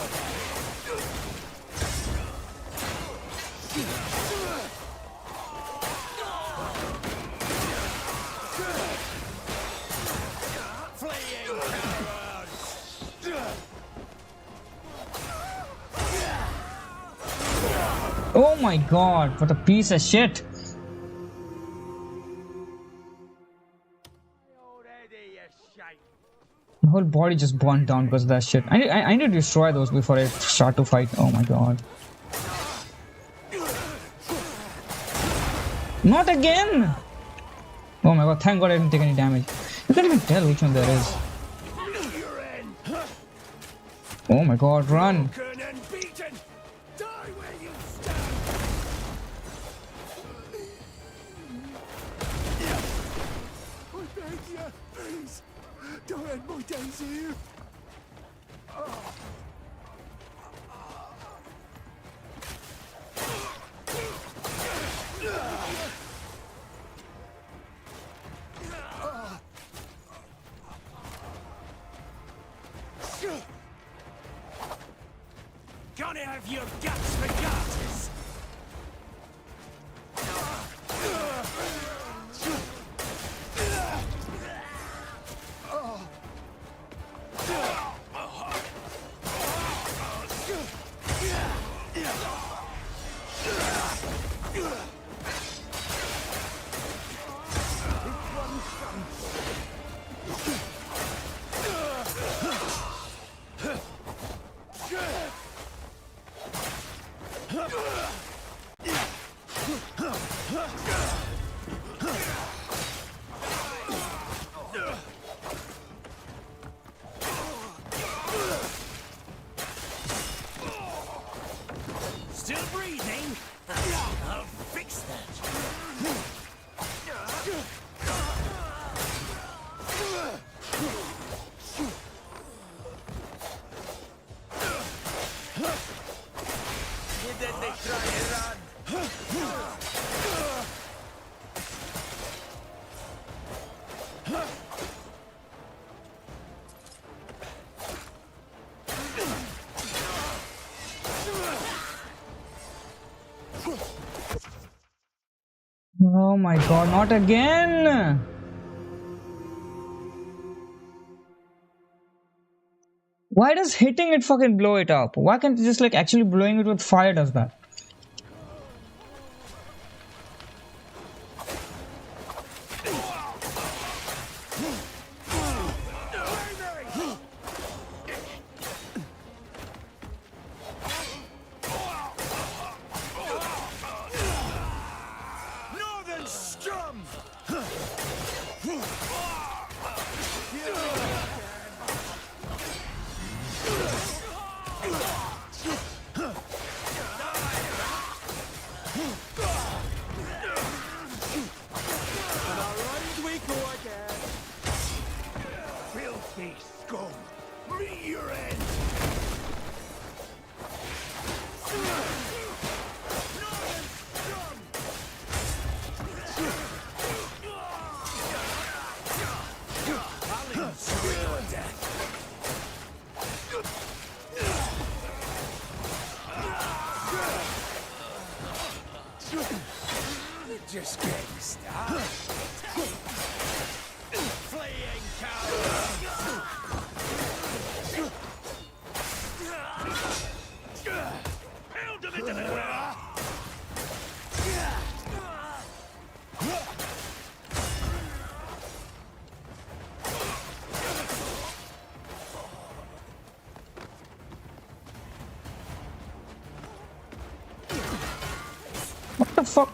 fleeing cowards! Oh my god, what a piece of shit. Already a shite. My whole body just burned down because of that shit. I need to destroy those before I start to fight. Oh my god. Not again! Oh my god, thank god I didn't take any damage. You can't even tell which one there is. You're in. Oh my god, run! Broken and beaten. Die where you stand. I beg you, please. Don't end my days here. Gonna have your guts regardless. Still breathing? I'll fix that. Did they try to run? Oh my god, not again! Why does hitting it fucking blow it up? Why can't it just like actually blowing it with fire does that? Northern scum! Filthy scum! Meet your end! Northern scum! I'll ensure your death. Just getting started. Fleeing coward! Pound him into the ground! What the fuck?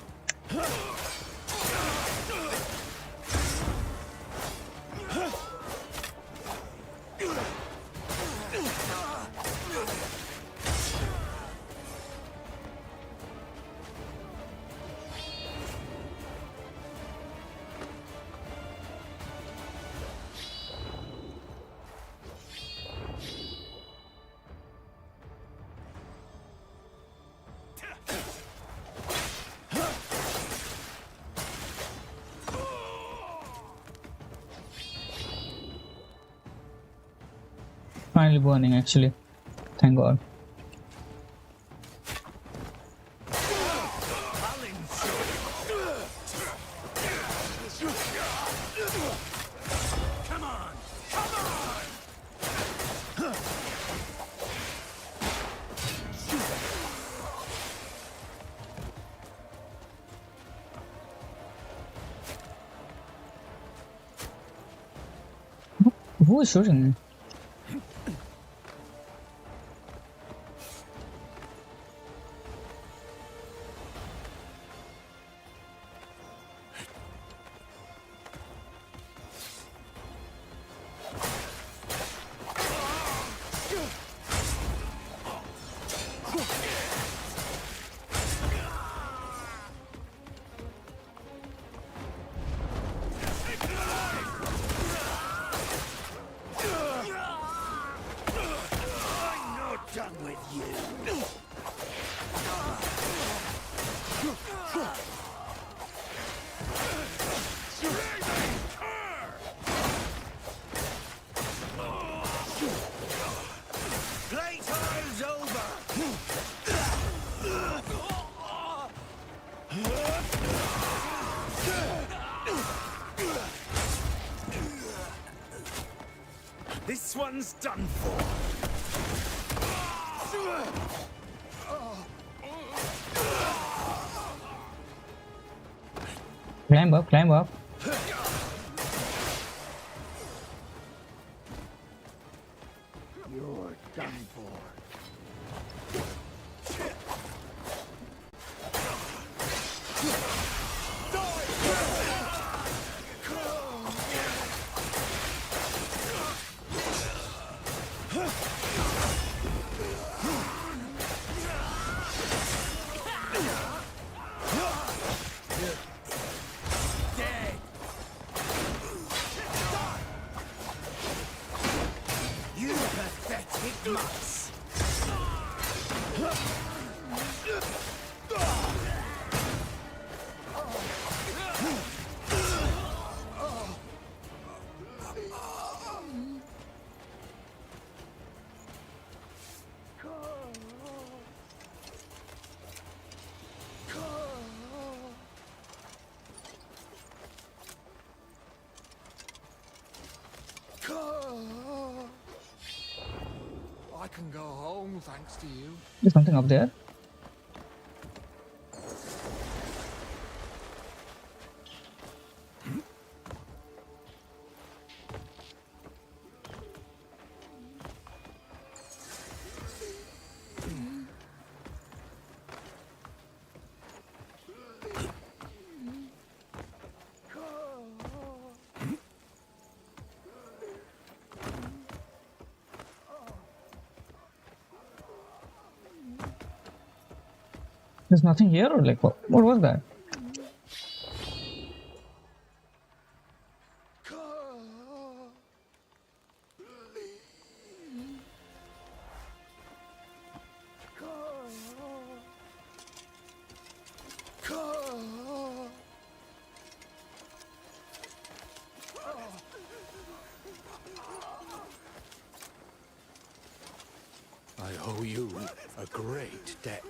finally burning actually. Thank God. Come on! Who is shooting me? Done with you. Playtime's over. This one's done for. Climb up, climb up. You're done for. You pathetic mutts! I can go home thanks to you. There's something up there. There's nothing here, or like what was that? I owe you a great debt.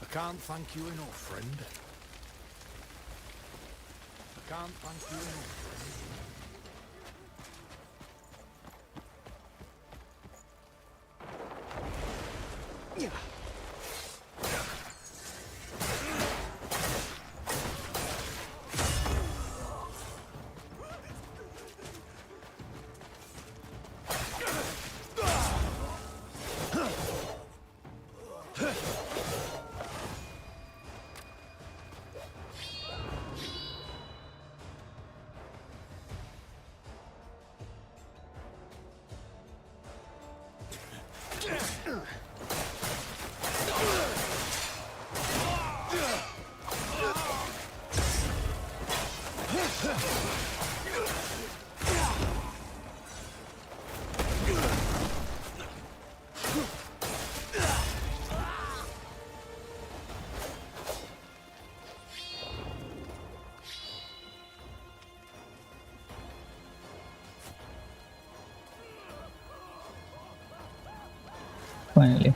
I can't thank you enough, friend. I can't thank you enough, friend. Finally.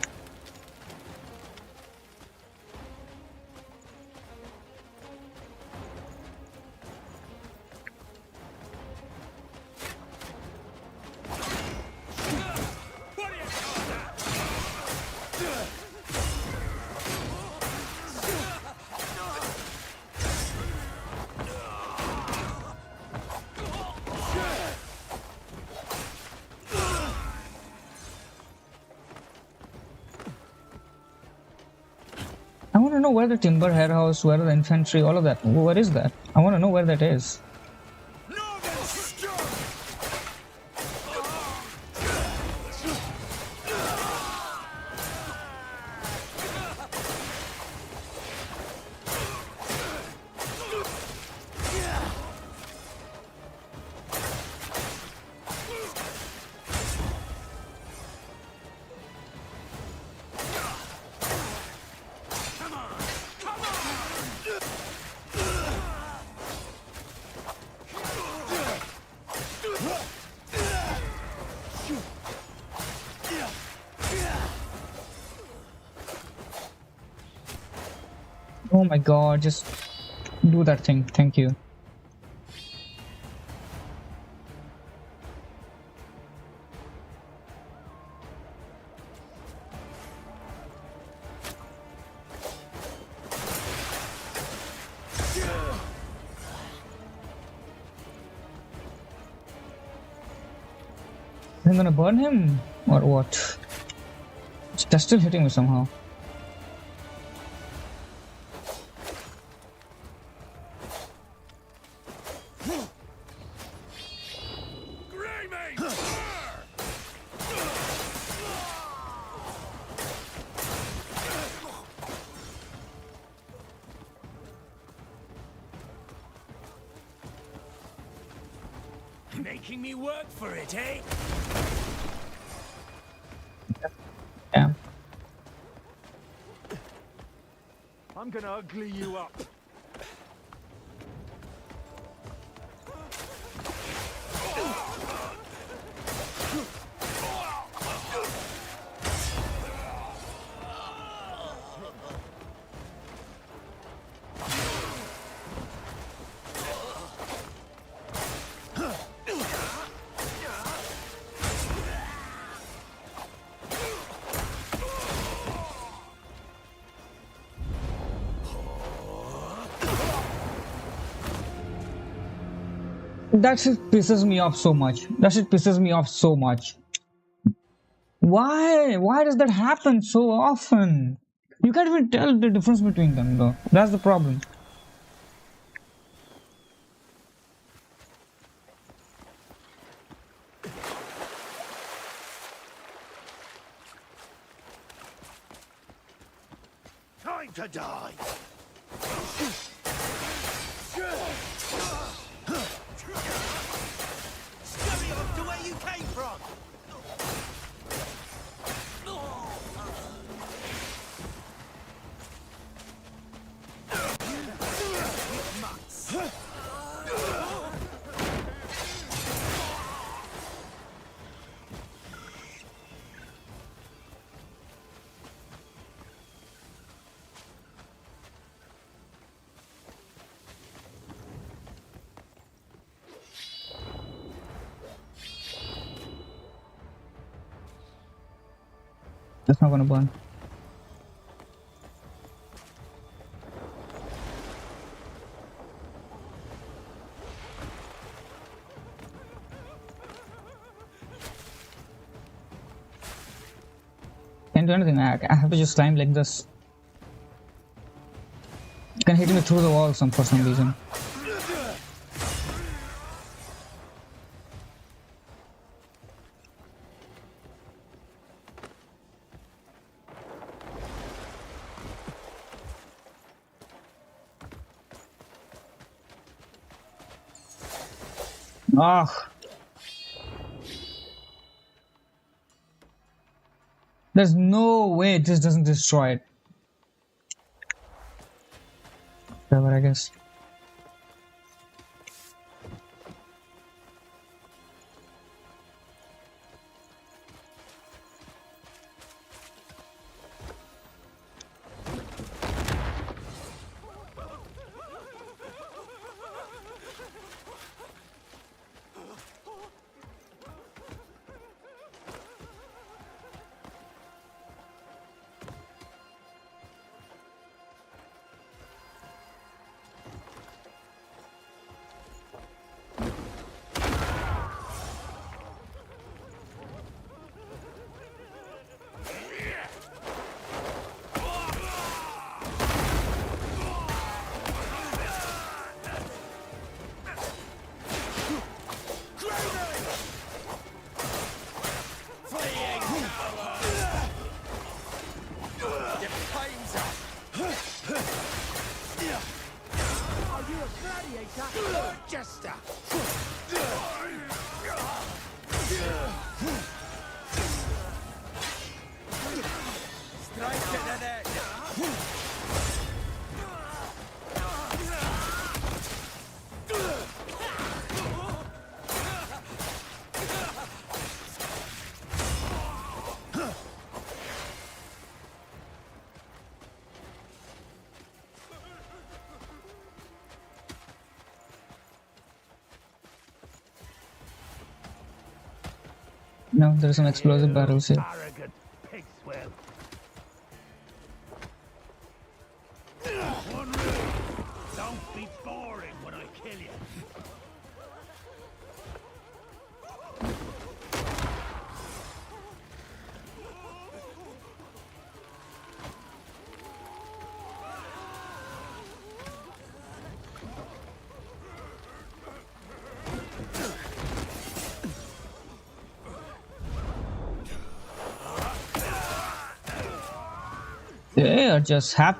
I want to know where the timber warehouse, where the infantry, all of that. Where is that? I want to know where that is. Oh my god, just do that thing. Thank you. I'm gonna burn him or what? That's still hitting me somehow. Making me work for it, eh? Yeah. I'm gonna ugly you up. That shit pisses me off so much. That shit pisses me off so much. Why? Why does that happen so often? You can't even tell the difference between them though. That's the problem. Time to die. Scurry off to where you came from. That's not gonna burn. Can't do anything. I have to just climb like this. You can hit me through the wall for some reason. Ah. There's no way this doesn't destroy it. Whatever, I guess. traitor! Jester! Strike to the neck! No, there's some explosive barrels here. Arrogant pig swill. One rule. Don't be boring when I kill you.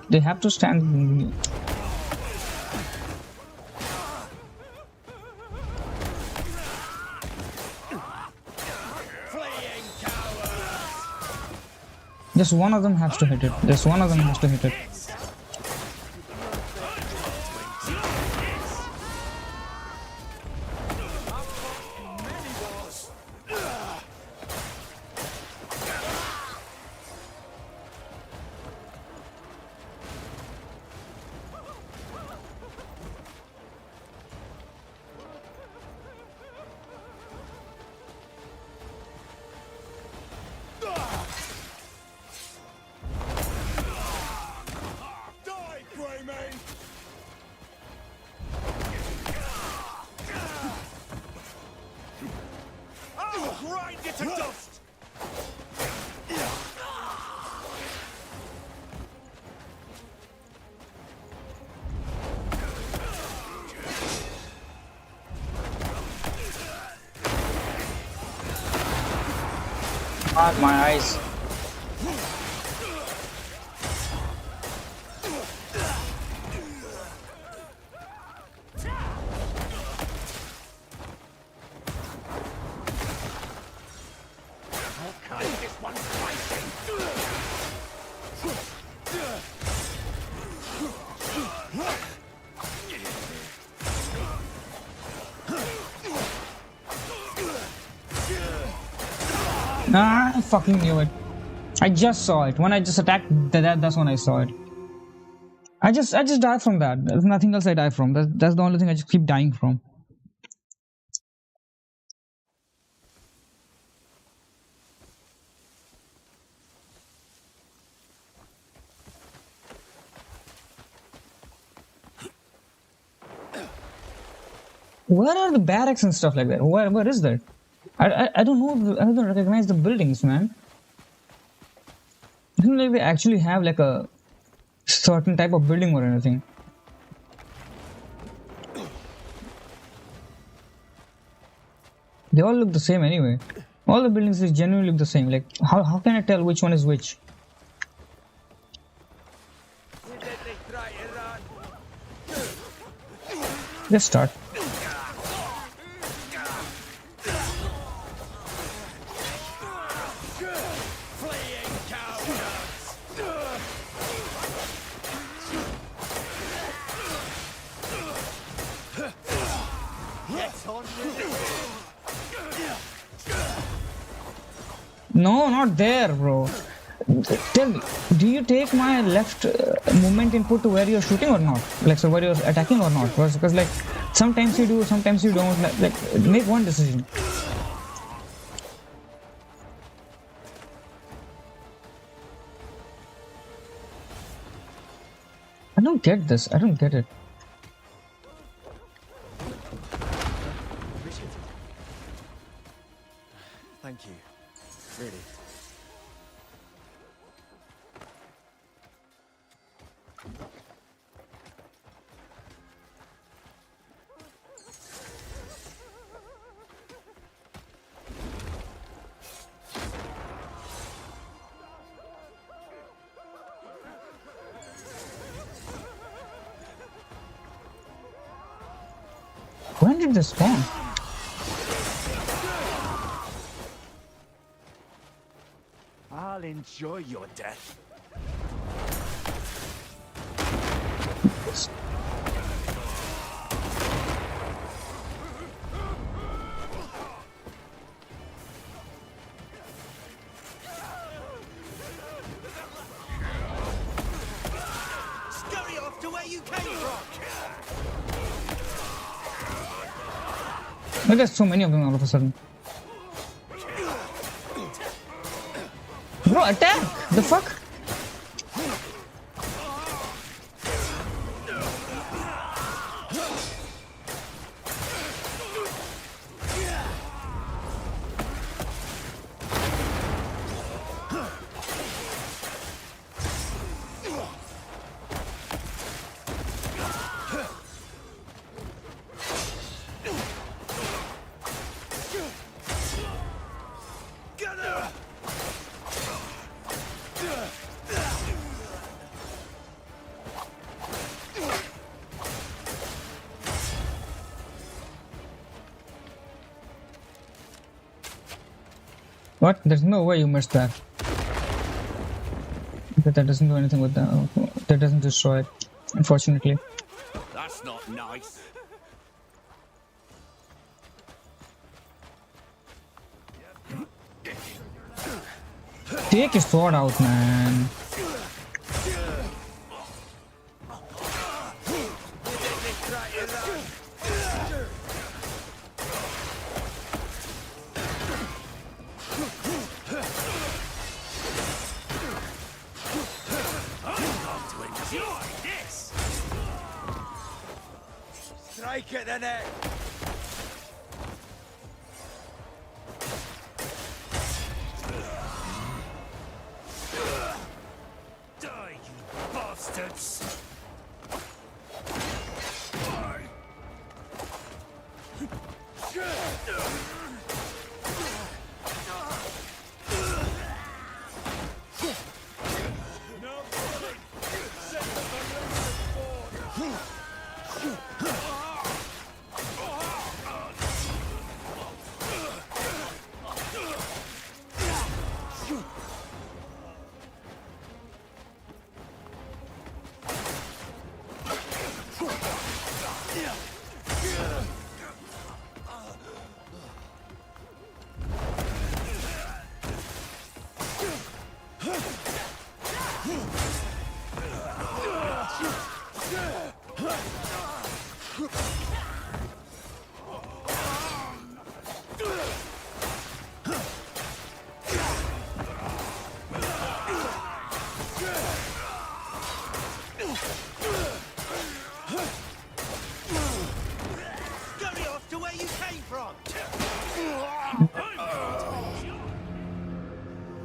They have to stand. Just one of them has to hit it. Just one of them has to hit it. Die, Greymane! I'll grind you to dust! Ah, my eyes. Okay, this one's fighting. Ah, I fucking knew it. I just saw it. When I just attacked that's when I saw it. I just died from that. There's nothing else I die from. That's the only thing I just keep dying from. Where are the barracks and stuff like that? Where is that? I don't know. I don't recognize the buildings, man. I don't know if they actually have like a certain type of building or anything. They all look the same anyway. All the buildings just genuinely look the same. Like how can I tell which one is which? Let's start. No, not there, bro. Tell me, do you take my left movement input to where you're shooting or not? Like, so where you're attacking or not? Because like, sometimes you do, sometimes you don't. Like make one decision. I don't get this. I don't get it. Thank you. Really. When did this spawn? I'll enjoy your death. Scurry off to where you came from. Why there's so many of them all of a sudden? Bro, attack! The fuck? What? There's no way you missed that. But that doesn't do anything with that. That doesn't destroy it, unfortunately. That's not nice. Take your sword out, man. Strike at the neck. Die, you bastards! Scurry off to where you came from!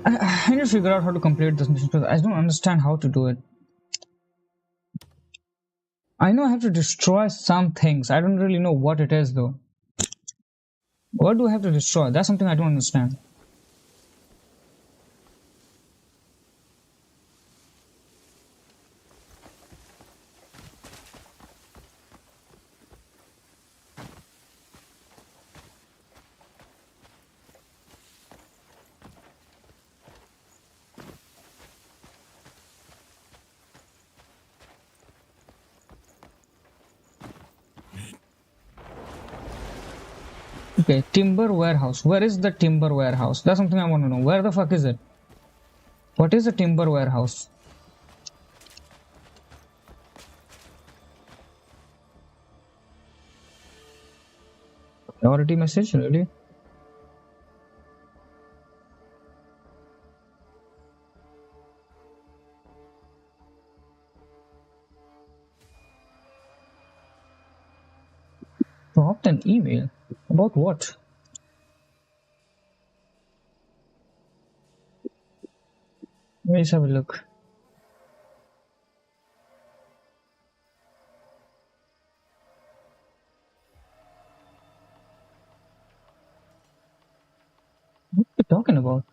I need to figure out how to complete this mission because I don't understand how to do it. I know I have to destroy some things. I don't really know what it is though. What do I have to destroy? That's something I don't understand. Okay, timber warehouse. Where is the timber warehouse? That's something I want to know. Where the fuck is it? What is a timber warehouse? Priority message, really? Dropped an email. About what? Let's have a look. What are you talking about?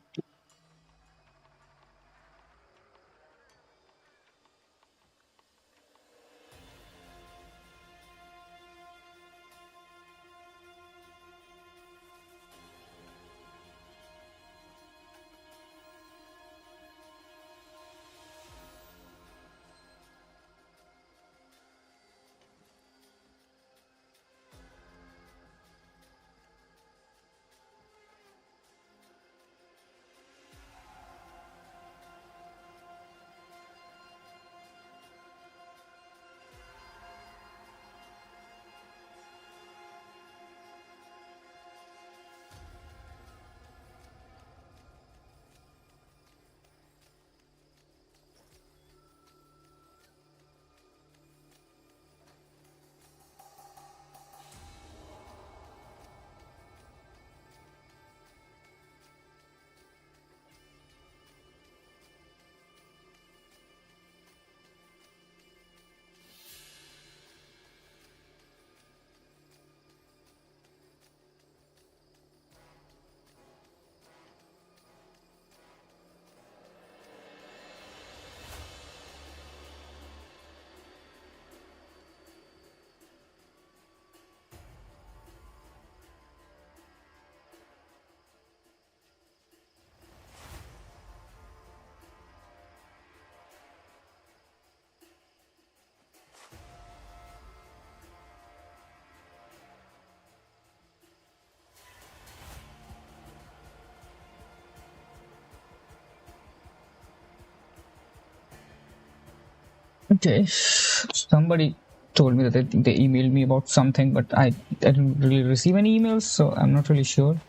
Okay. Somebody told me that they emailed me about something, but I didn't really receive any emails, so I'm not really sure.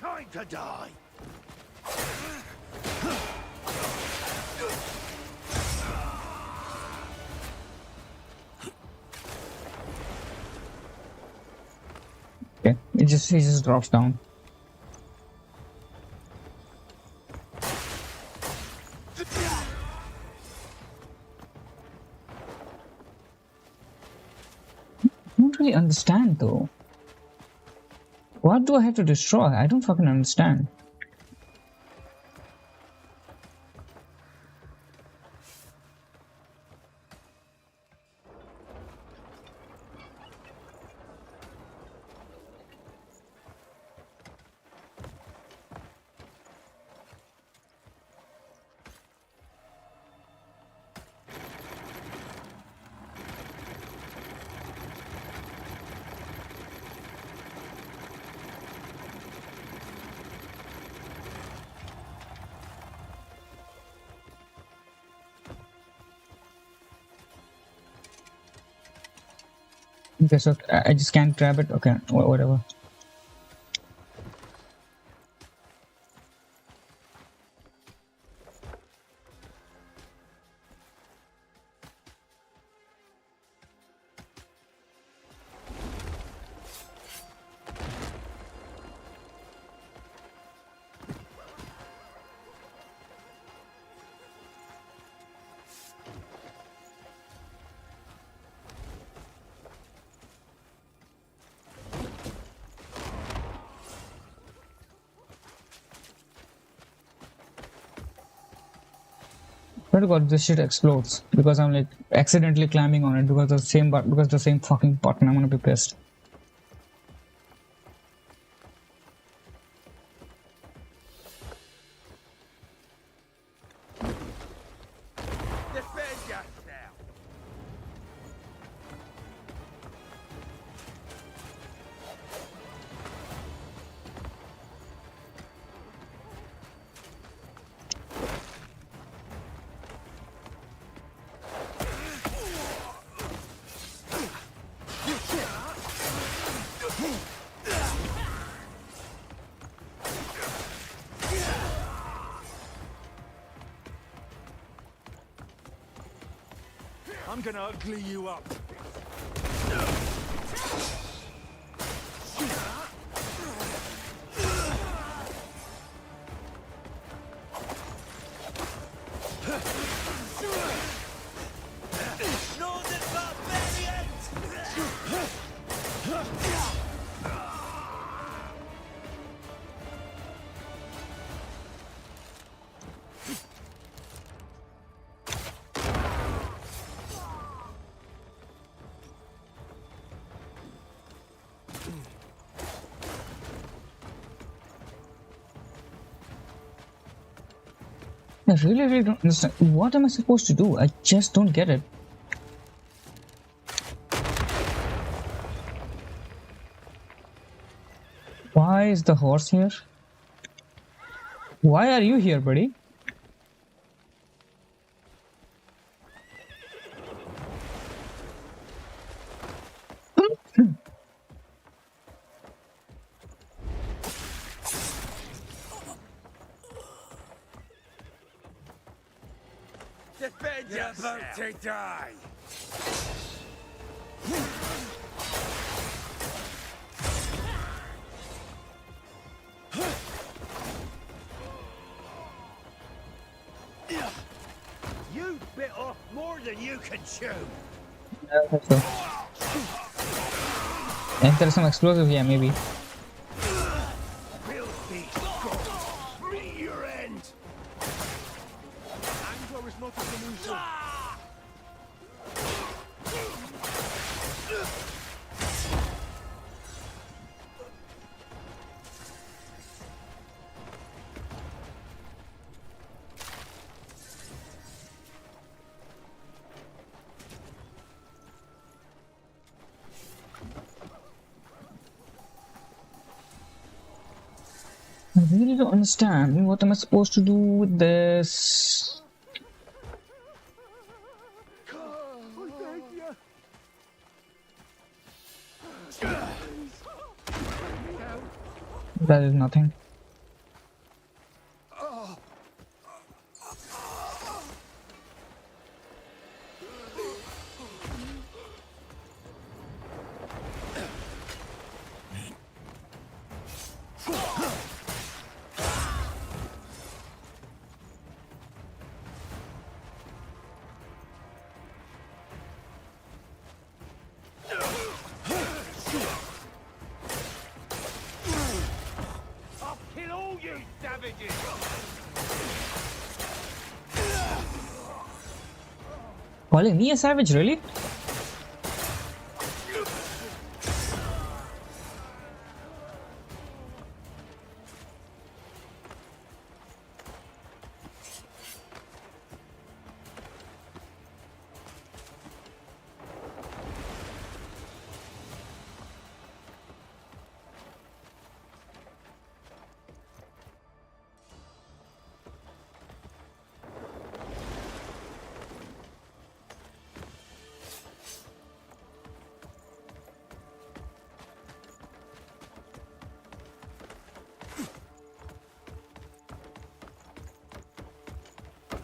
Time to die. Okay. He just drops down. I don't really understand though. What do I have to destroy? I don't fucking understand. Okay, so I just can't grab it. Okay, whatever. Swear to God, this shit explodes because I'm like accidentally climbing on it because the same fucking button. I'm gonna be pissed. Defend yourself. I'm gonna ugly you up. Northern barbarians! I really don't understand. What am I supposed to do? I just don't get it. Why is the horse here? Why are you here, buddy? Defend yourself! To die. You bit off more than you can chew! So, if there's some explosive, yeah, maybe. Filthy scum! Meet your end! Anger is not a solution. I really don't understand. What am I supposed to do with this? That is nothing. I'll kill all you savages! Calling me a savage, really?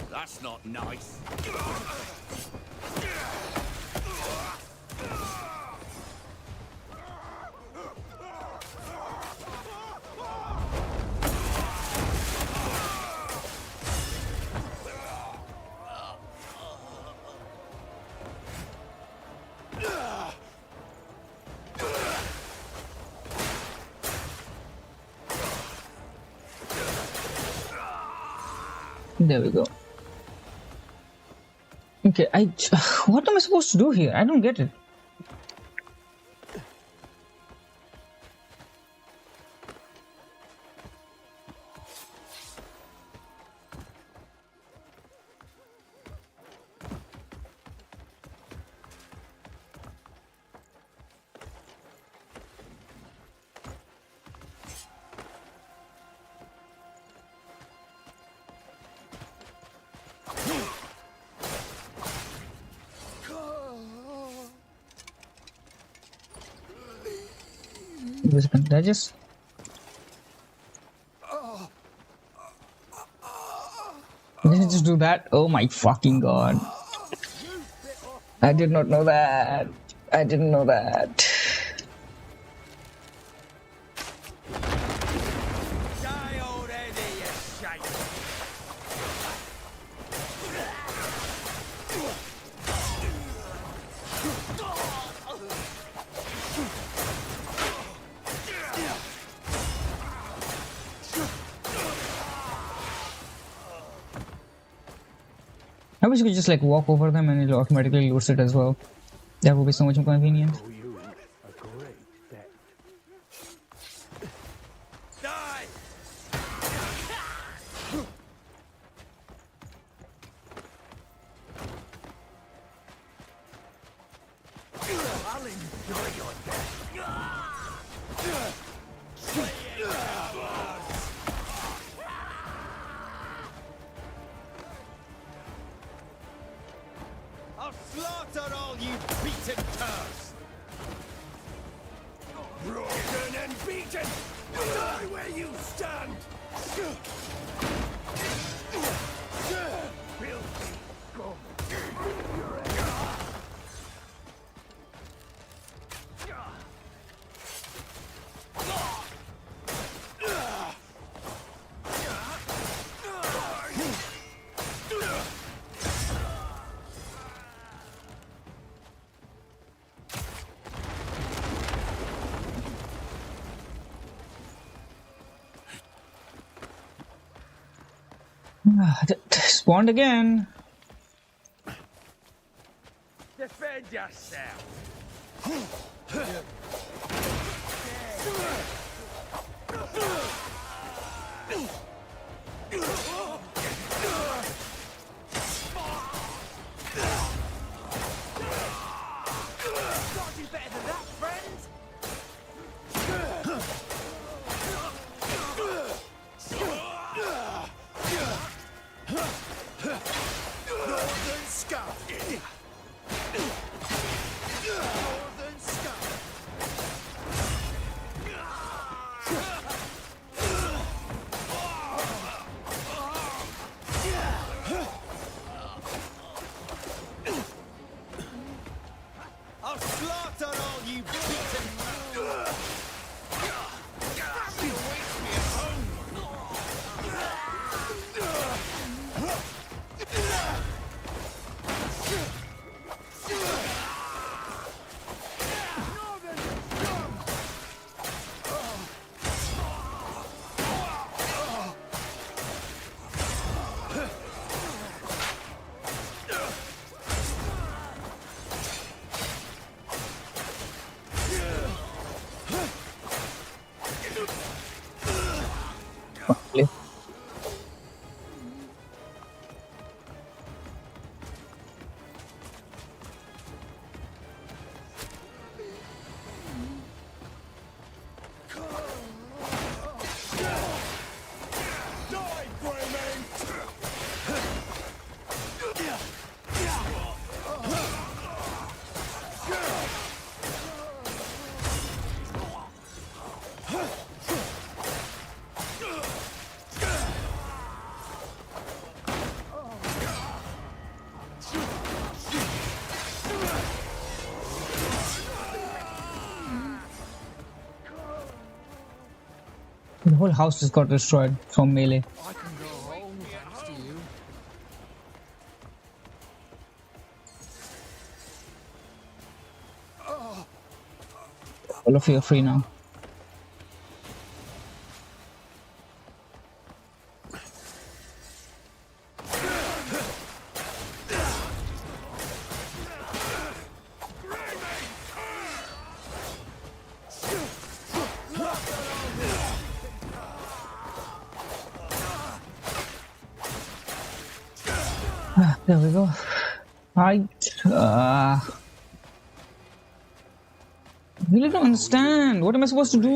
That's not nice. There we go. Okay, what am I supposed to do here? I don't get it. Did I just... Did I just do that? Oh my fucking god. I did not know that. I didn't know that. Die already, you shite! I wish you could just like walk over them and it'll automatically loot it as well. That would be so much more convenient. Oh, you a great debt. Die! I'll enjoy your death. I'll slaughter all you beaten curs! Broken and beaten! Die where you stand! Filthy scum! Spawned again. Defend yourself! Got you better than that, friend! Northern Scum! Northern Scum! The whole house just got destroyed from melee. I can go home thanks to you. All of you are free now. There we go. I really don't understand. What am I supposed to do?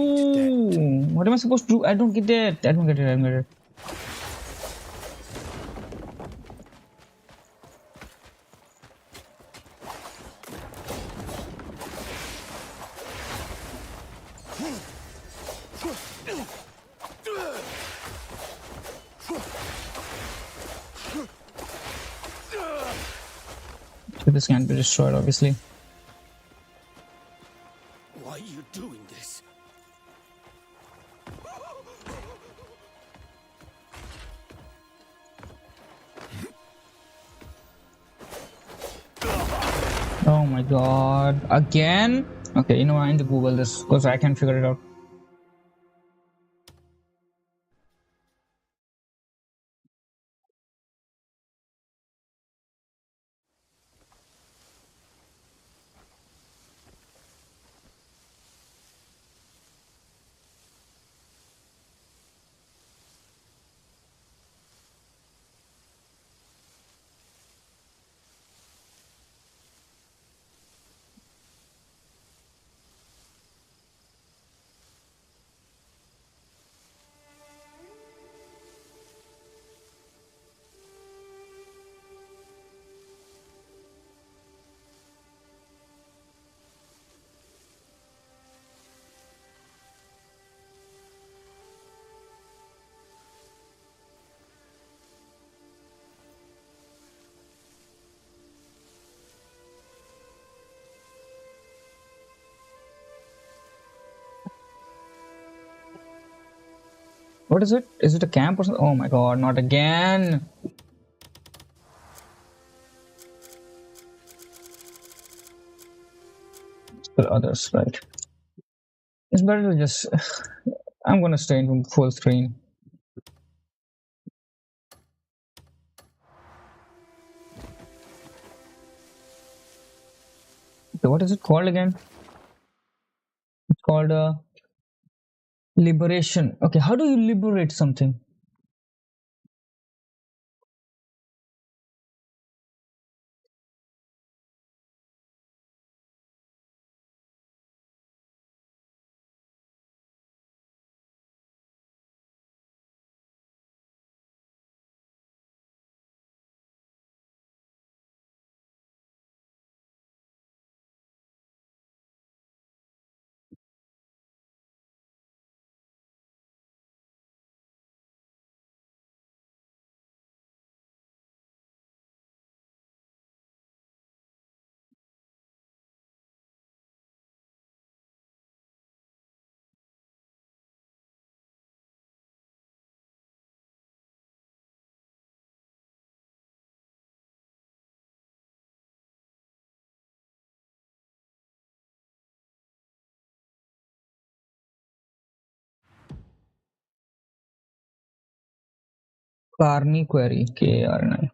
What am I supposed to do? I don't get it. I don't get it. I don't get it. So this can't be destroyed, obviously. Why are you doing this? Oh my god. Again? Okay, you know what? I need to Google this because I can't figure it out. What is it? Is it a camp or something? Oh my god, not again. Still others, right? It's better to just. I'm gonna stay in full screen. Okay, what is it called again? It's called liberation. Okay, how do you liberate something? Karni query. KRNI.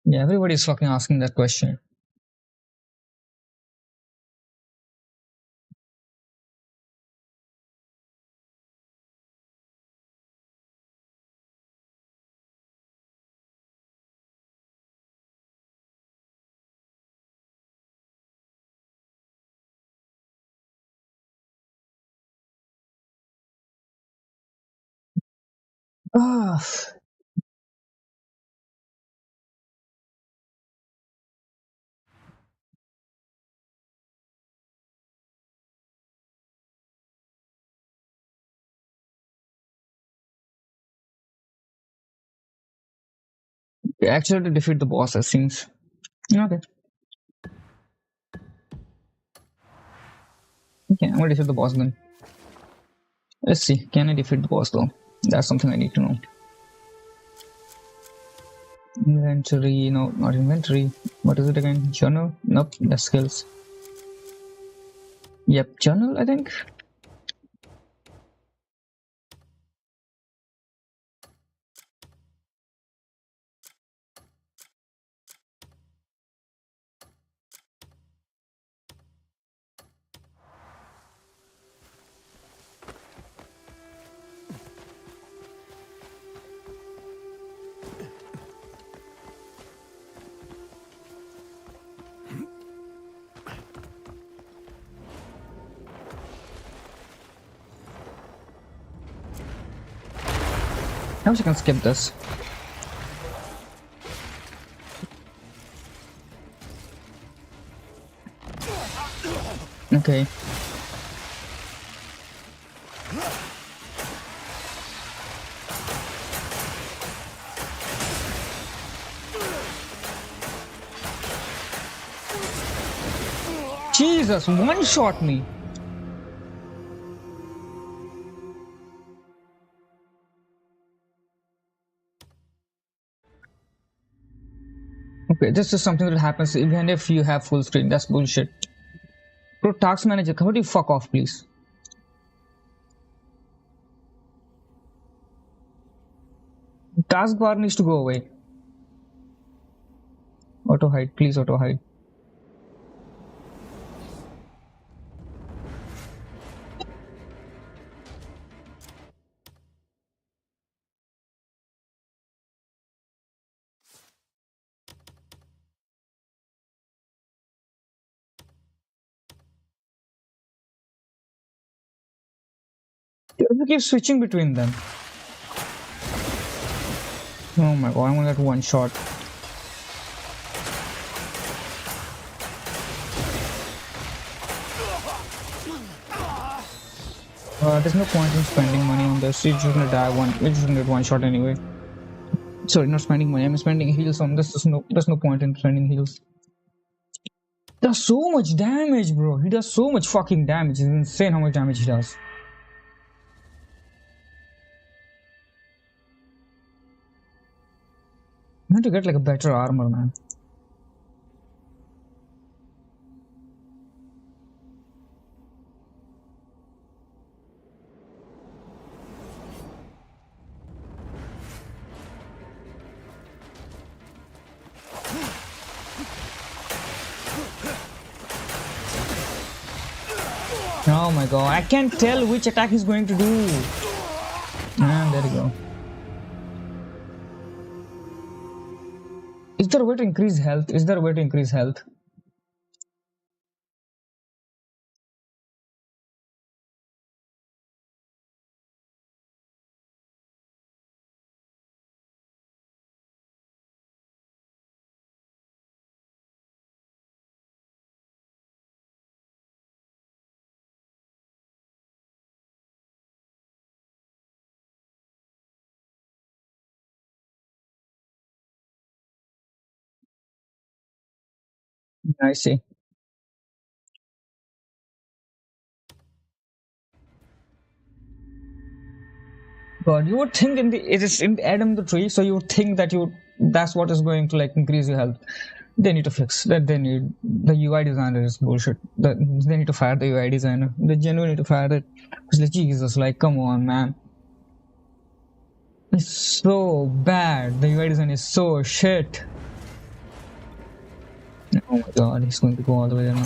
Yeah, everybody's fucking asking that question. Ah, actually to defeat the boss, it seems. Okay. Okay, I'm gonna defeat the boss then. Let's see. Can I defeat the boss though? That's something I need to know. Inventory, no, not inventory. What is it again? Journal? Nope, that's skills. Yep, journal, I think. I wish I can skip this. Okay. Jesus, one shot me. Okay, this is something that happens even if you have full screen. That's bullshit. Bro, task manager, how do you fuck off, please? Taskbar needs to go away. Auto hide, please auto hide. You keep switching between them. Oh my god, I'm gonna get one shot. There's no point in spending money on this. You're just gonna die one. You're just gonna get one shot anyway. Sorry, not spending money. I'm spending heals on this. There's no point in spending heals. Does so much damage, bro. He does so much fucking damage. It's insane how much damage he does. I need to get like a better armor, man. Oh my god, I can't tell which attack he's going to do. And there you go. Is there a way to increase health? Is there a way to increase health? I see. God, you would think it is in Adam the tree, so you would think that that's what is going to like increase your health. They need to fix that. They need the UI designer is bullshit. They need to fire the UI designer. They genuinely need to fire it. It's like Jesus, like come on, man. It's so bad. The UI design is so shit. Oh my god, he's going to go all the way there now.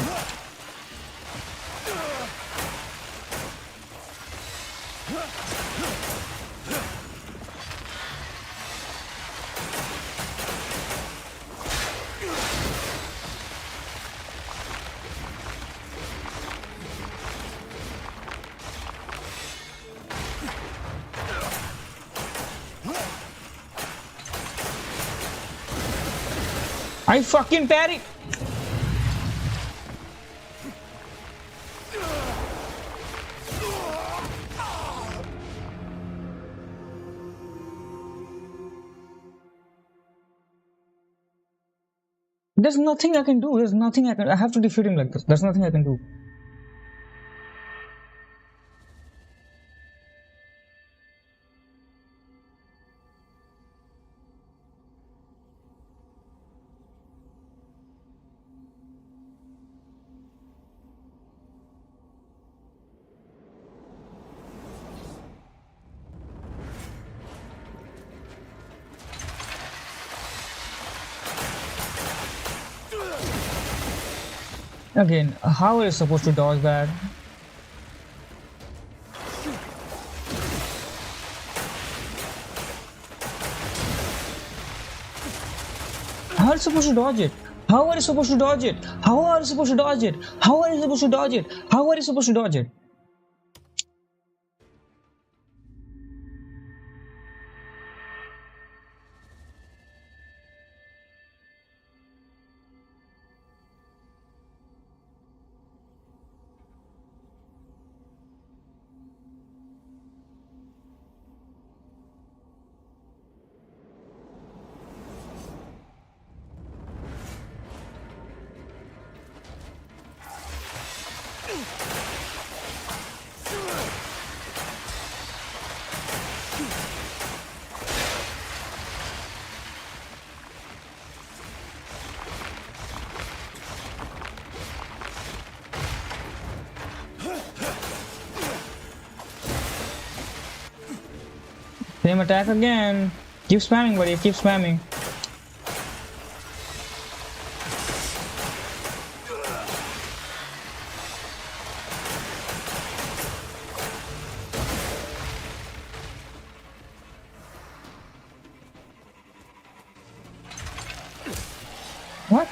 I fucking parry. There's nothing I can do. There's nothing I can. I have to defeat him like this. There's nothing I can do. Again, how are you supposed to dodge that? How are you supposed to dodge it? How are you supposed to dodge it? How are you supposed to dodge it? How are you supposed to dodge it? How are you supposed to dodge it? Same attack again. Keep spamming, buddy. Keep spamming. What?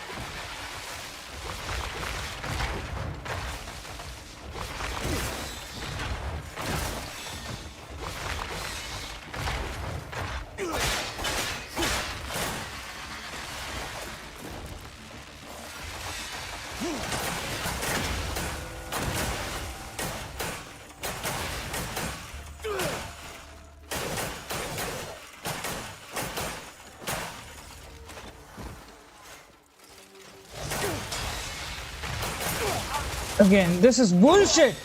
Again, this is bullshit.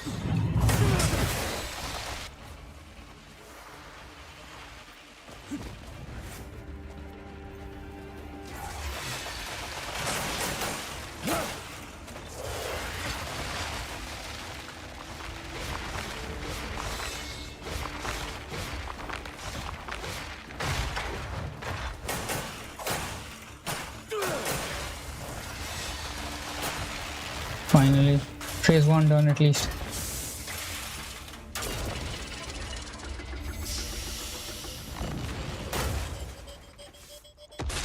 Finally, phase 1 done at least.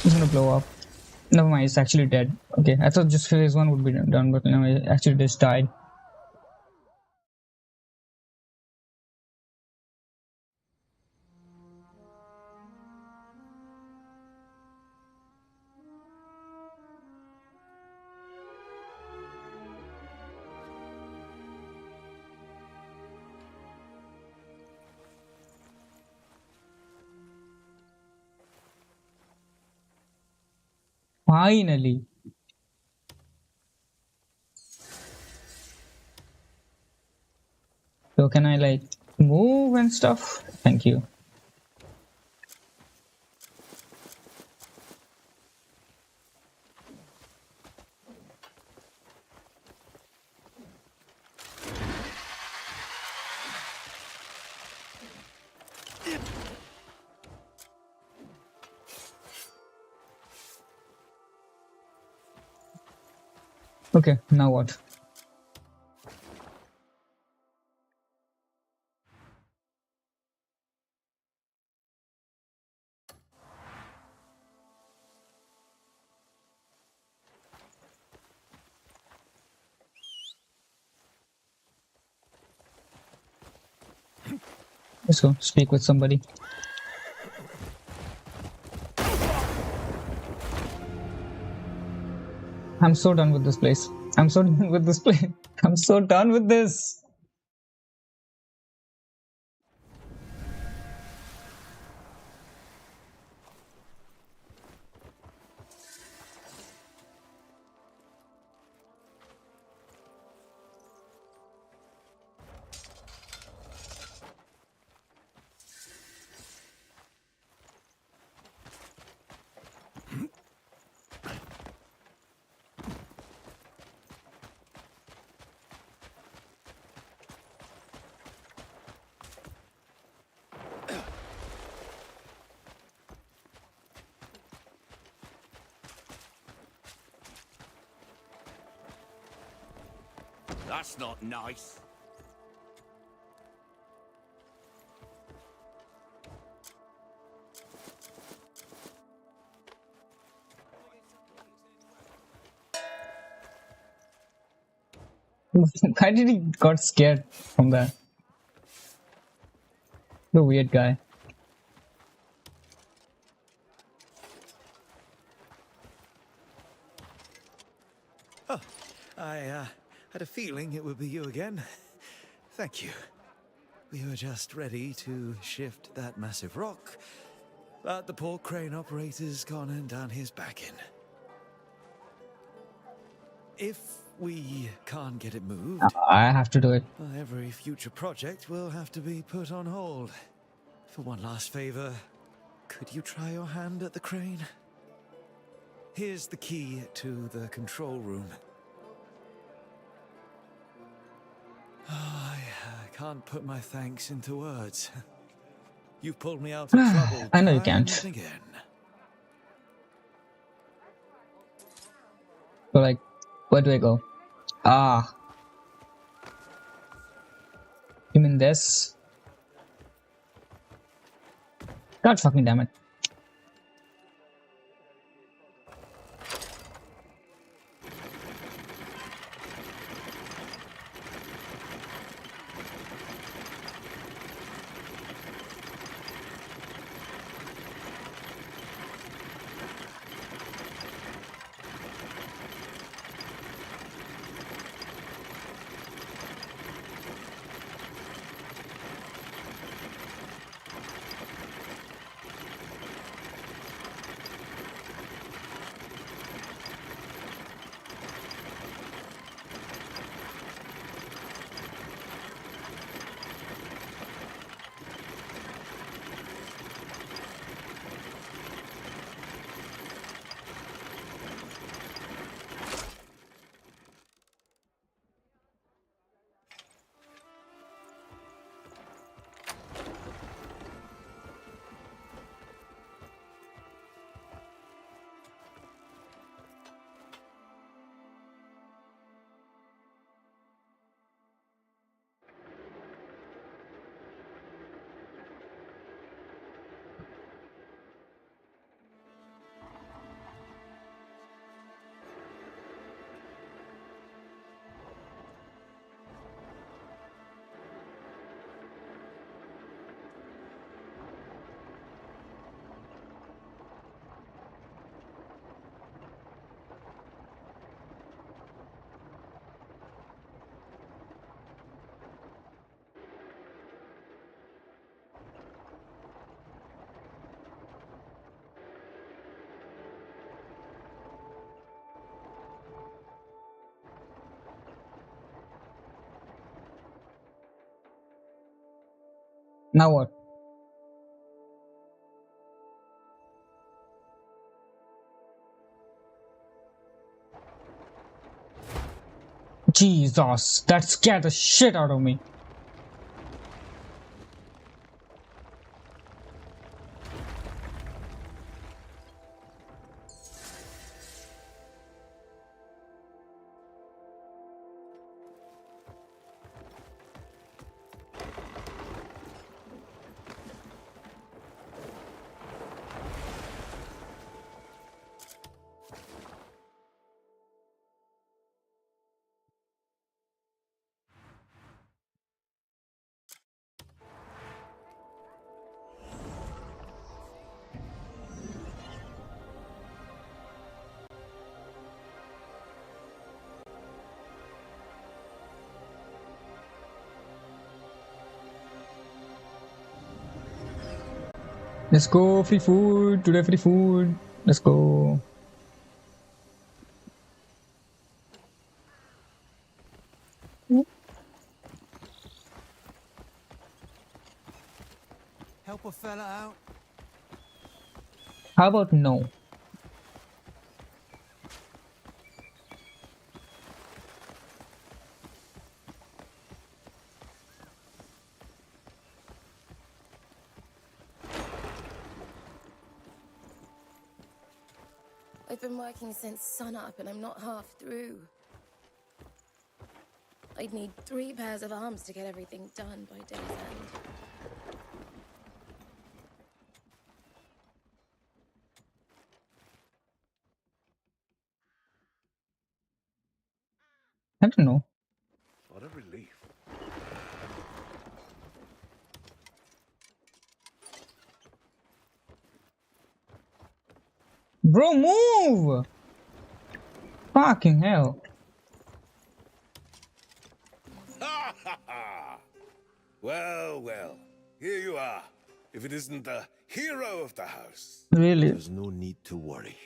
It's gonna blow up. Never mind, it's actually dead. Okay, I thought just phase 1 would be done, but no, it actually just died. Finally. So can I like move and stuff? Thank you. Okay, now what? Let's go speak with somebody. I'm so done with this place. I'm so done with this place. I'm so done with this. That's not nice. Why did he got scared from that? The weird guy. I had a feeling it would be you again. Thank you. We were just ready to shift that massive rock, but the poor crane operator's gone and done his back in. If we can't get it moved, I have to do it. well, every future project will have to be put on hold. For one last favor, could you try your hand at the crane? Here's the key to the control room. I can't put my thanks into words. You've pulled me out of trouble I know you time can't. and again. So like, where do I go? Ah. You mean this? God fucking damn it. Now what? Jesus, that scared the shit out of me. Let's go, free food. Today, free food. Let's go. Help a fella out? How about no? I've been working since sunup and I'm not half through. I'd need 3 pairs of arms to get everything done by day's end. I don't know. What a relief. Bro, move! Fucking hell. Ha ha ha! Well, well, here you are. If it isn't the hero of the house. Really? There's no need to worry.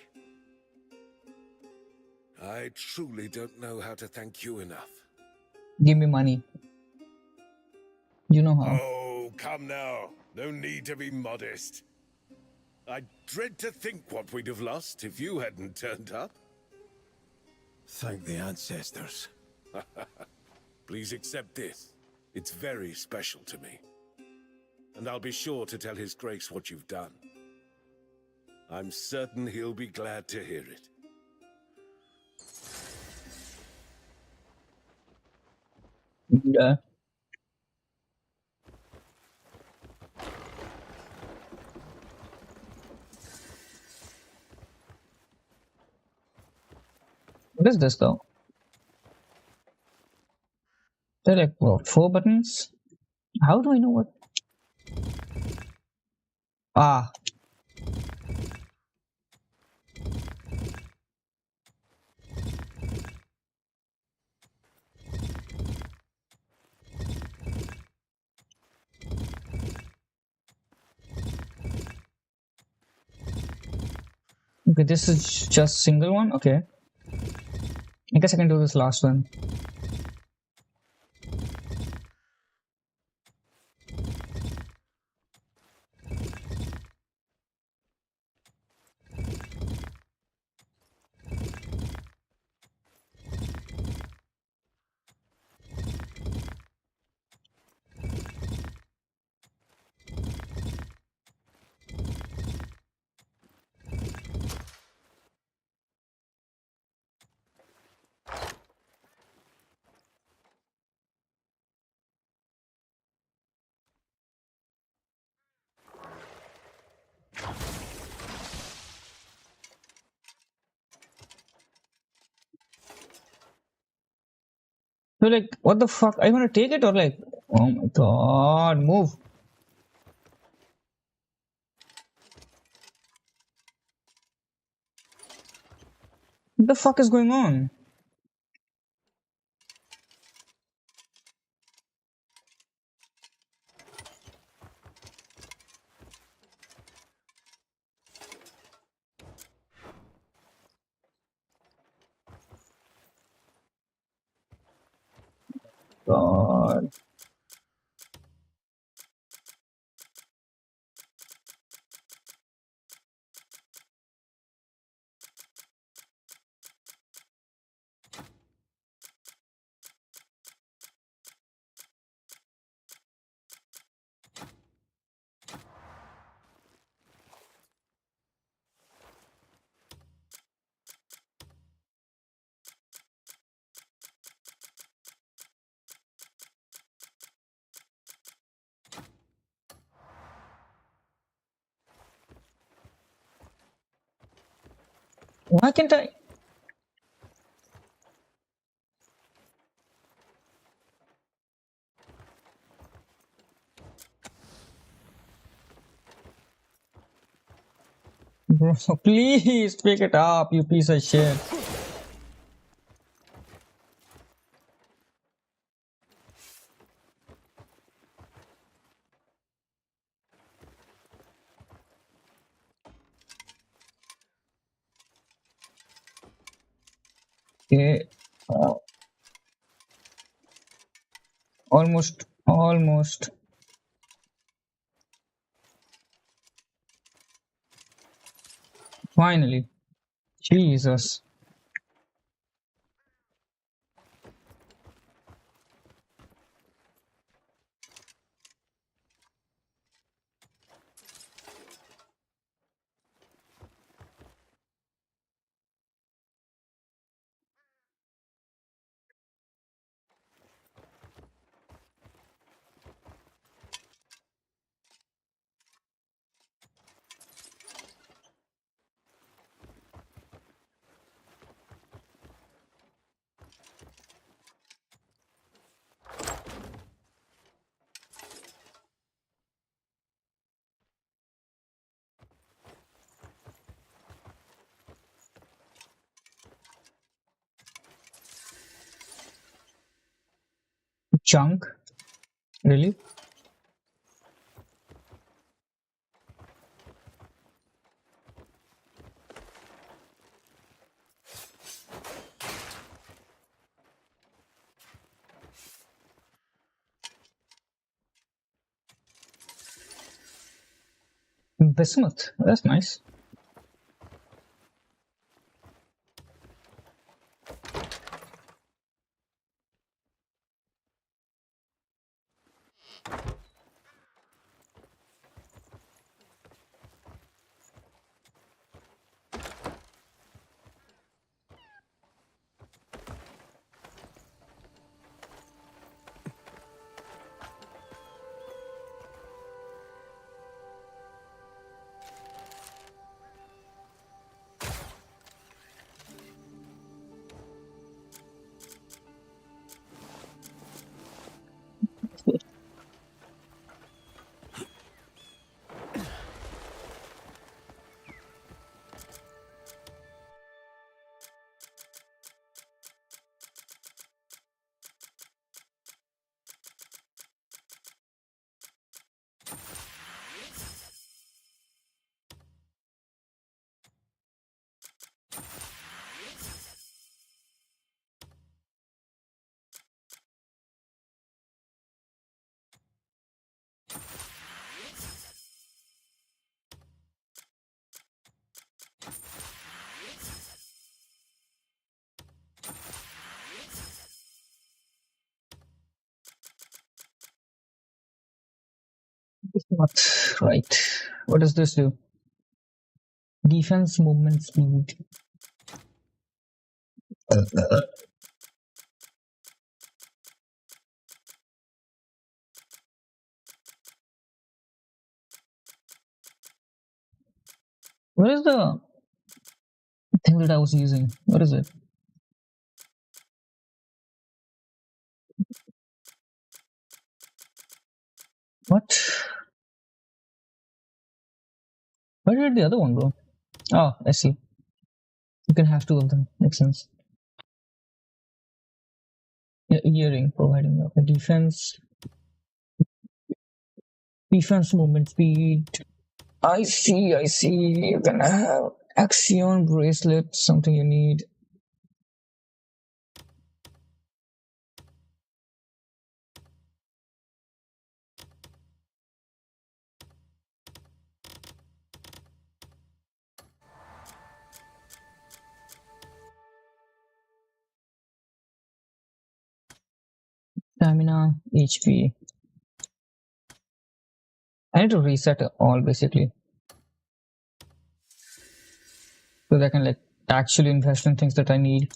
I truly don't know how to thank you enough. Give me money. You know how. Oh, come now. No need to be modest. I dread to think what we'd have lost if you hadn't turned up. Thank the ancestors. Please accept this. It's very special to me. And I'll be sure to tell His Grace what you've done. I'm certain he'll be glad to hear it. Yeah. What is this though? They're like, what, 4 buttons? How do I know what? Ah. Okay, this is just single one? Okay. I guess I can do this last one. So like, what the fuck? Are you gonna take it or like, oh my god, move. What the fuck is going on? God. Why can't I? Bro, please pick it up, you piece of shit. Okay. Almost. Finally. Jesus. Chunk? Really? Bismuth. That's nice. Bismuth. Right. What does this do? Defense movement speed. What is the thing that I was using? What is it? What? Where did the other one go? Oh, I see. You can have two of them. Makes sense. Yeah, earring providing a defense movement speed. I see. You can have axion bracelet, something you need. Stamina, HP. I need to reset all basically. So that I can like actually invest in things that I need.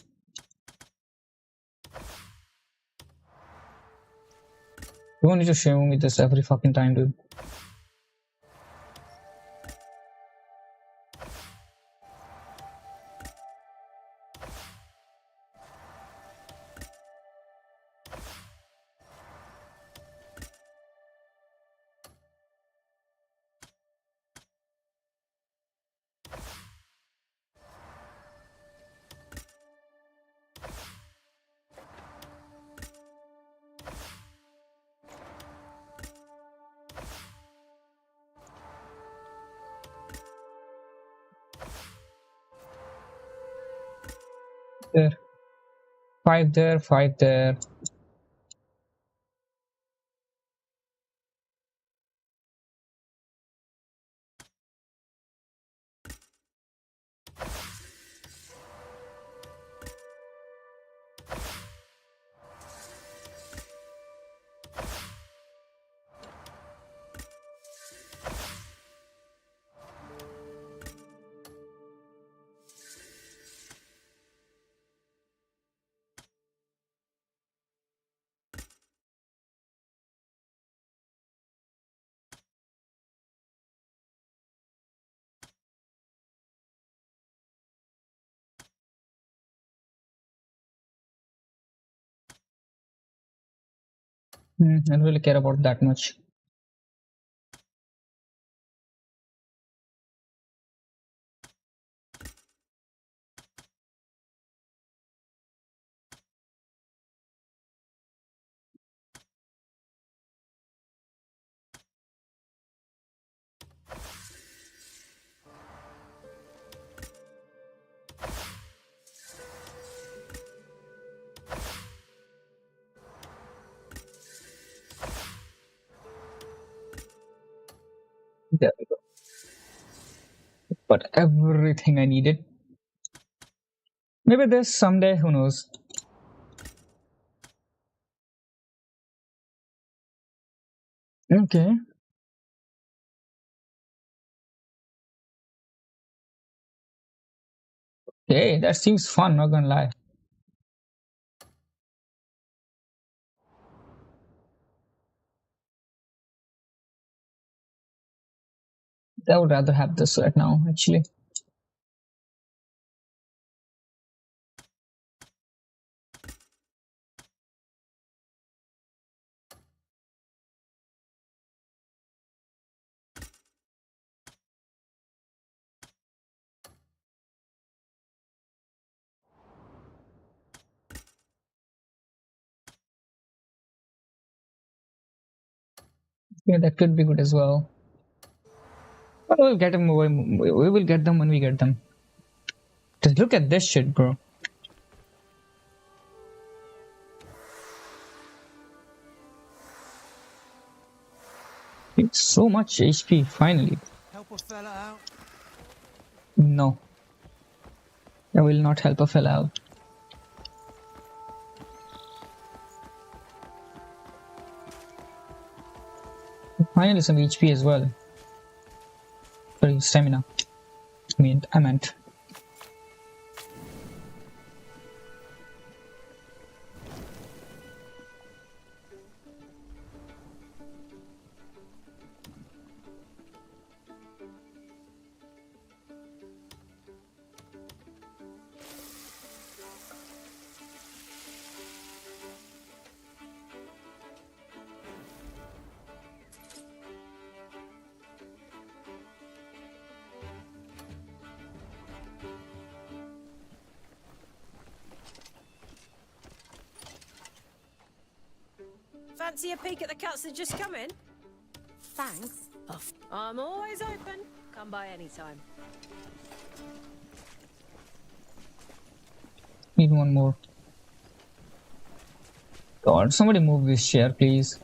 You don't need to show me this every fucking time, dude. There. 5 there, 5 there. I don't really care about that much. There we go. But everything I needed. Maybe this someday, who knows? Okay. Hey, that seems fun, not gonna lie. I would rather have this right now, actually. Yeah, that could be good as well. But we'll get them. We will get them when we get them. Just look at this shit, bro. It's so much HP, finally. Help a fella out? No. I will not help a fella out. Finally some HP as well. Sorry, stamina. I meant. Fancy a peek at the cuts that just come in? Thanks. I'm always open. Come by anytime. Need one more. God, somebody move this chair, please.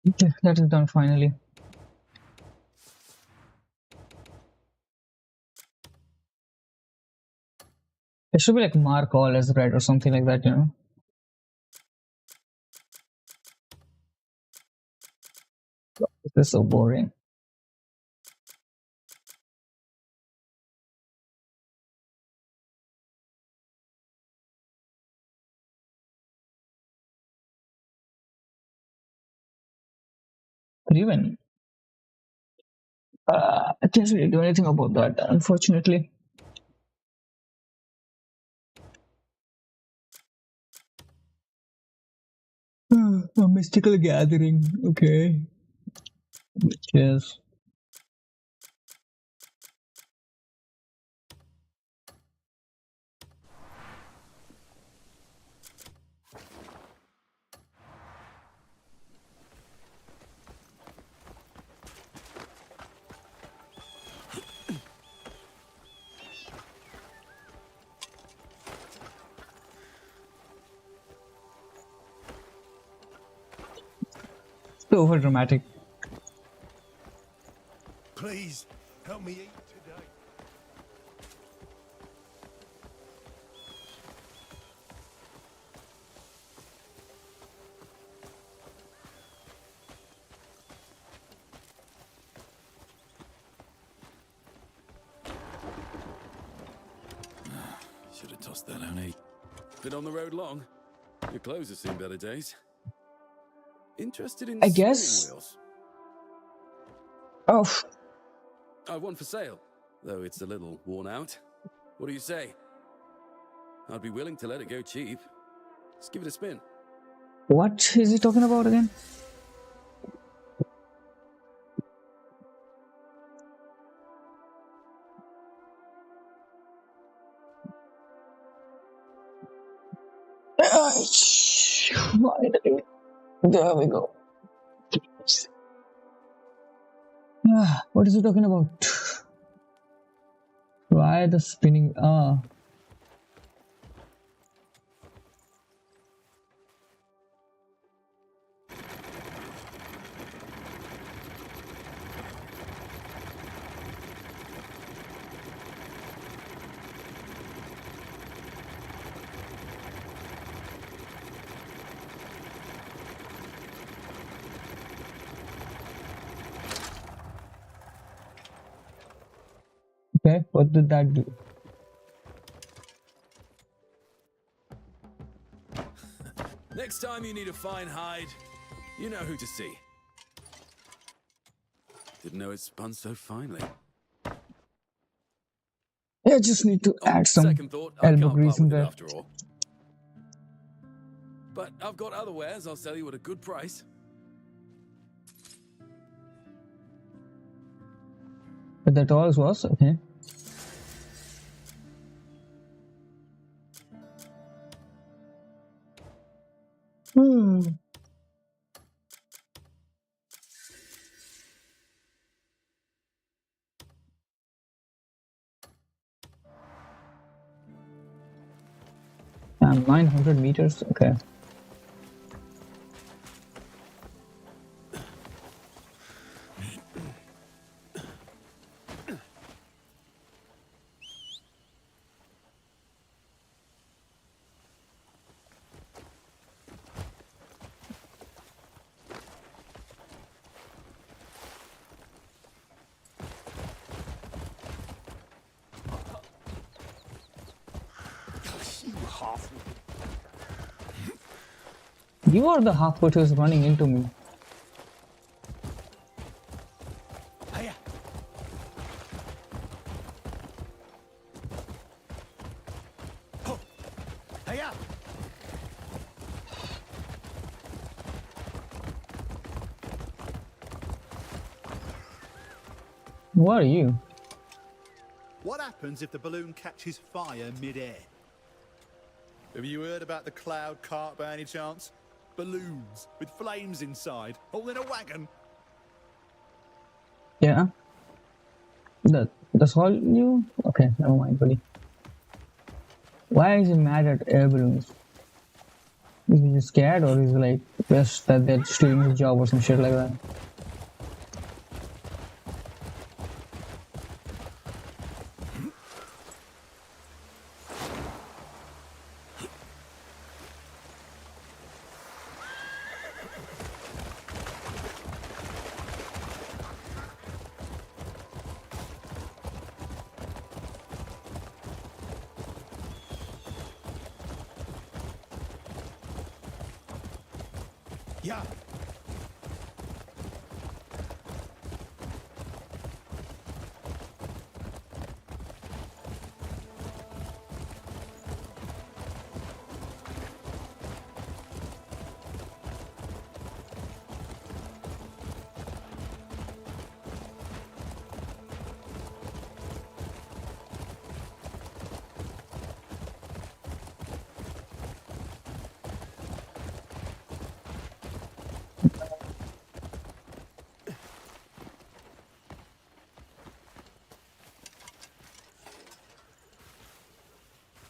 Okay, that is done finally. It should be like mark all as red or something like that, you know. This is so boring. But even I can't really do anything about that, unfortunately. A mystical gathering, okay. Yes. So over dramatic. Please, help me eat today. Should have tossed that out, eh? Been on the road long? Your clothes have seen better days. Interested in I steering guess. wheels? Oh, I've one for sale, though it's a little worn out. What do you say? I'd be willing to let it go cheap. Let's give it a spin. What is he talking about again? Finally. There we go. What is he talking about? Try the spinning. Okay, what did that do? Next time you need a fine hide, you know who to see. Didn't know it spun so finely. I just need to add some Second thought, I elbow can't grease part in with it there. after all. But I've got other wares I'll sell you at a good price. But that all was okay. And 900 meters. Okay. You are the half-wit who's running into me. Hiya. Ho. Hiya. What are you? What happens if the balloon catches fire mid-air? Have you heard about the cloud cart by any chance? Balloons with flames inside, all in a wagon. Yeah. That's all you? Okay, never mind, buddy. Why is he mad at air balloons? Is he just scared, or is he like just that they're stealing his job or some shit like that? Yeah.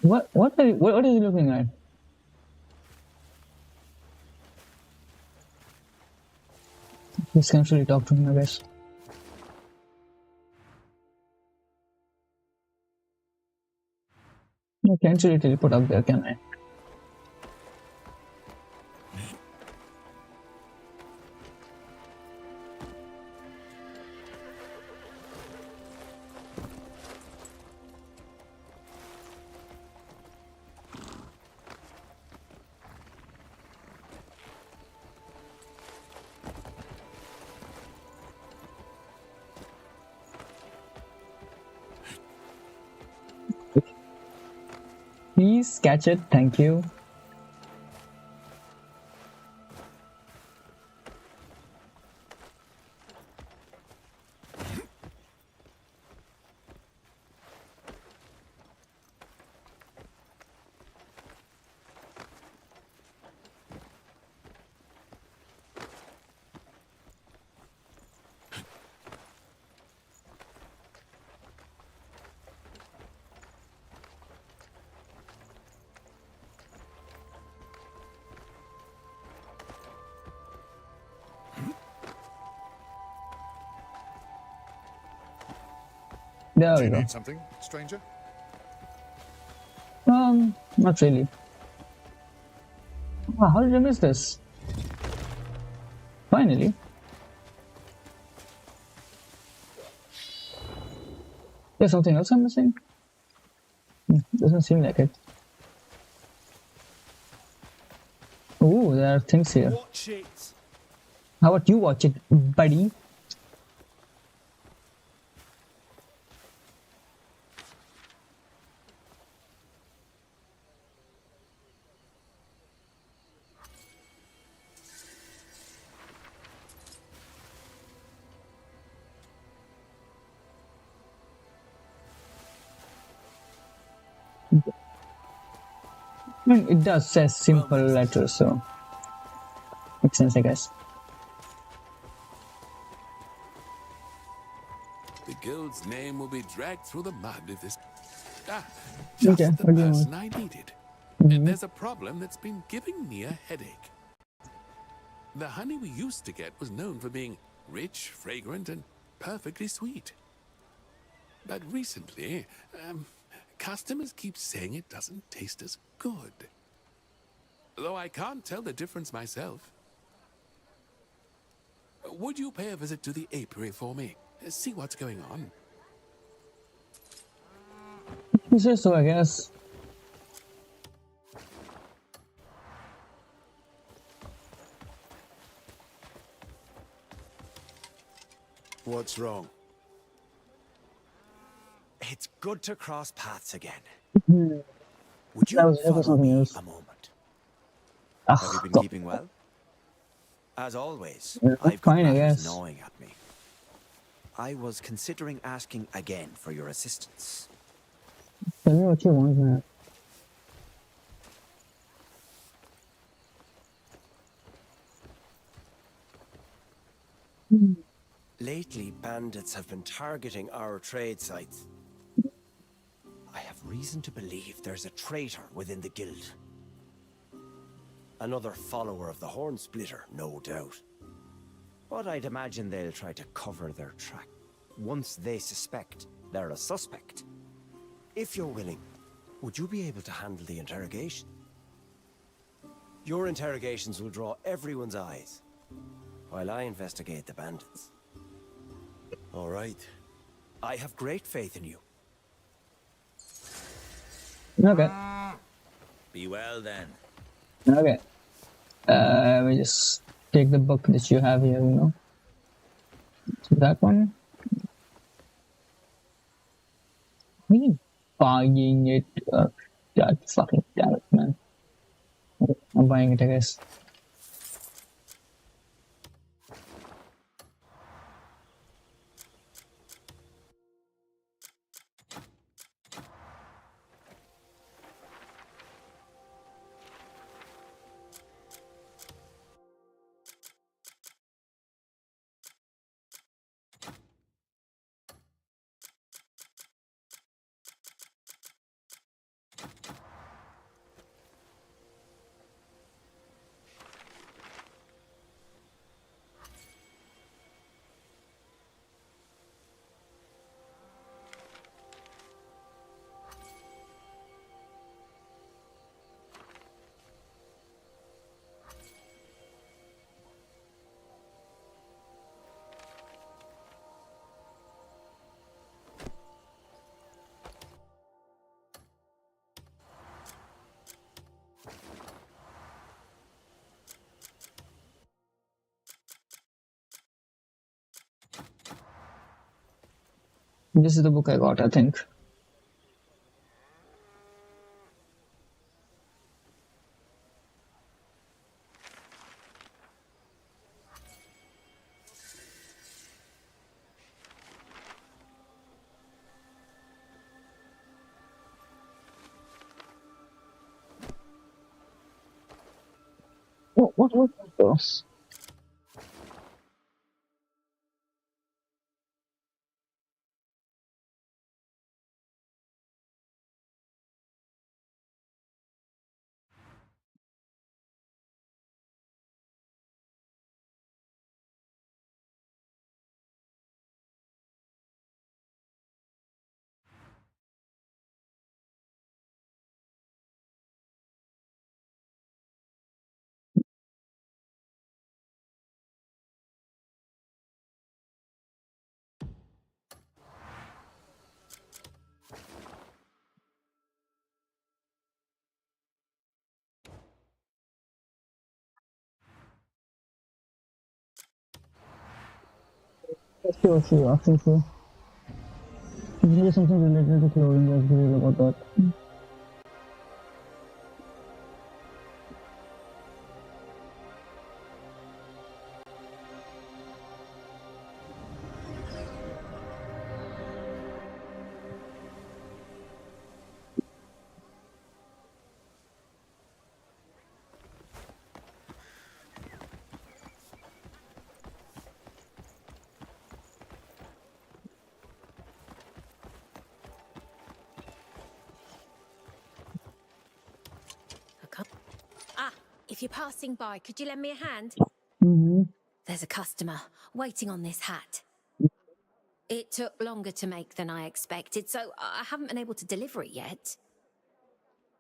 What is he looking at? Please can't really talk to him, I guess. I can't really teleport up there, can I? Please catch it. Thank you. There Do we you go. need something, stranger? Not really. Oh, how did I miss this? Finally. There's something else I'm missing? Doesn't seem like it. Ooh, there are things here. Watch it. How about you watch it, buddy? I mean, it does say simple letters, so makes sense, I guess. The guild's name will be dragged through the mud if this... Ah, Okay, just the what do you person want? I needed. Mhm. And there's a problem that's been giving me a headache. The honey we used to get was known for being rich, fragrant, and perfectly sweet. But recently, customers keep saying it doesn't taste as good. Though I can't tell the difference myself. Would you pay a visit to the apiary for me? See what's going on. You say so, I guess. What's wrong? It's good to cross paths again. Mhm. Would you That was follow something me else. a moment? Ah, Have you been God. keeping well? As always, Yeah, I've got fine, I matters guess. gnawing at me. I was considering asking again for your assistance. Tell me what you want, man. Lately, bandits have been targeting our trade sites. I have reason to believe there's a traitor within the guild. Another follower of the Horn Splitter, no doubt. But I'd imagine they'll try to cover their track. Once they suspect they're a suspect. If you're willing, would you be able to handle the interrogation? Your interrogations will draw everyone's eyes, while I investigate the bandits. All right. I have great faith in you. Okay. Be well then. Okay. We just take the book that you have here, you know. So that one. Me buying it. God fucking damn it, man. Okay, I'm buying it, I guess. This is the book I got, I think. What was this? Sure. Sure. Maybe something related to clothing. Let's read about that. Ah, if you're passing by, could you lend me a hand? Mm-hmm. There's a customer waiting on this hat. It took longer to make than I expected, so I haven't been able to deliver it yet.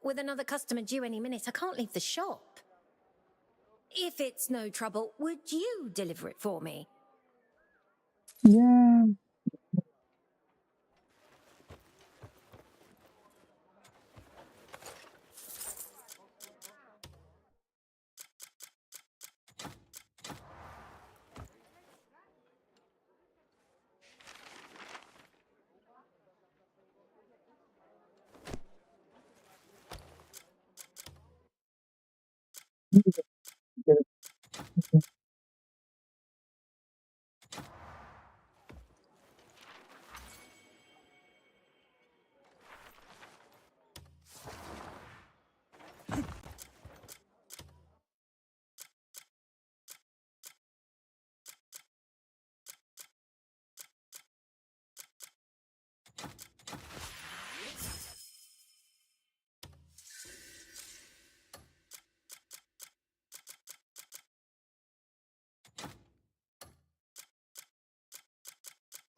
With another customer due any minute, I can't leave the shop. If it's no trouble, would you deliver it for me? Yeah.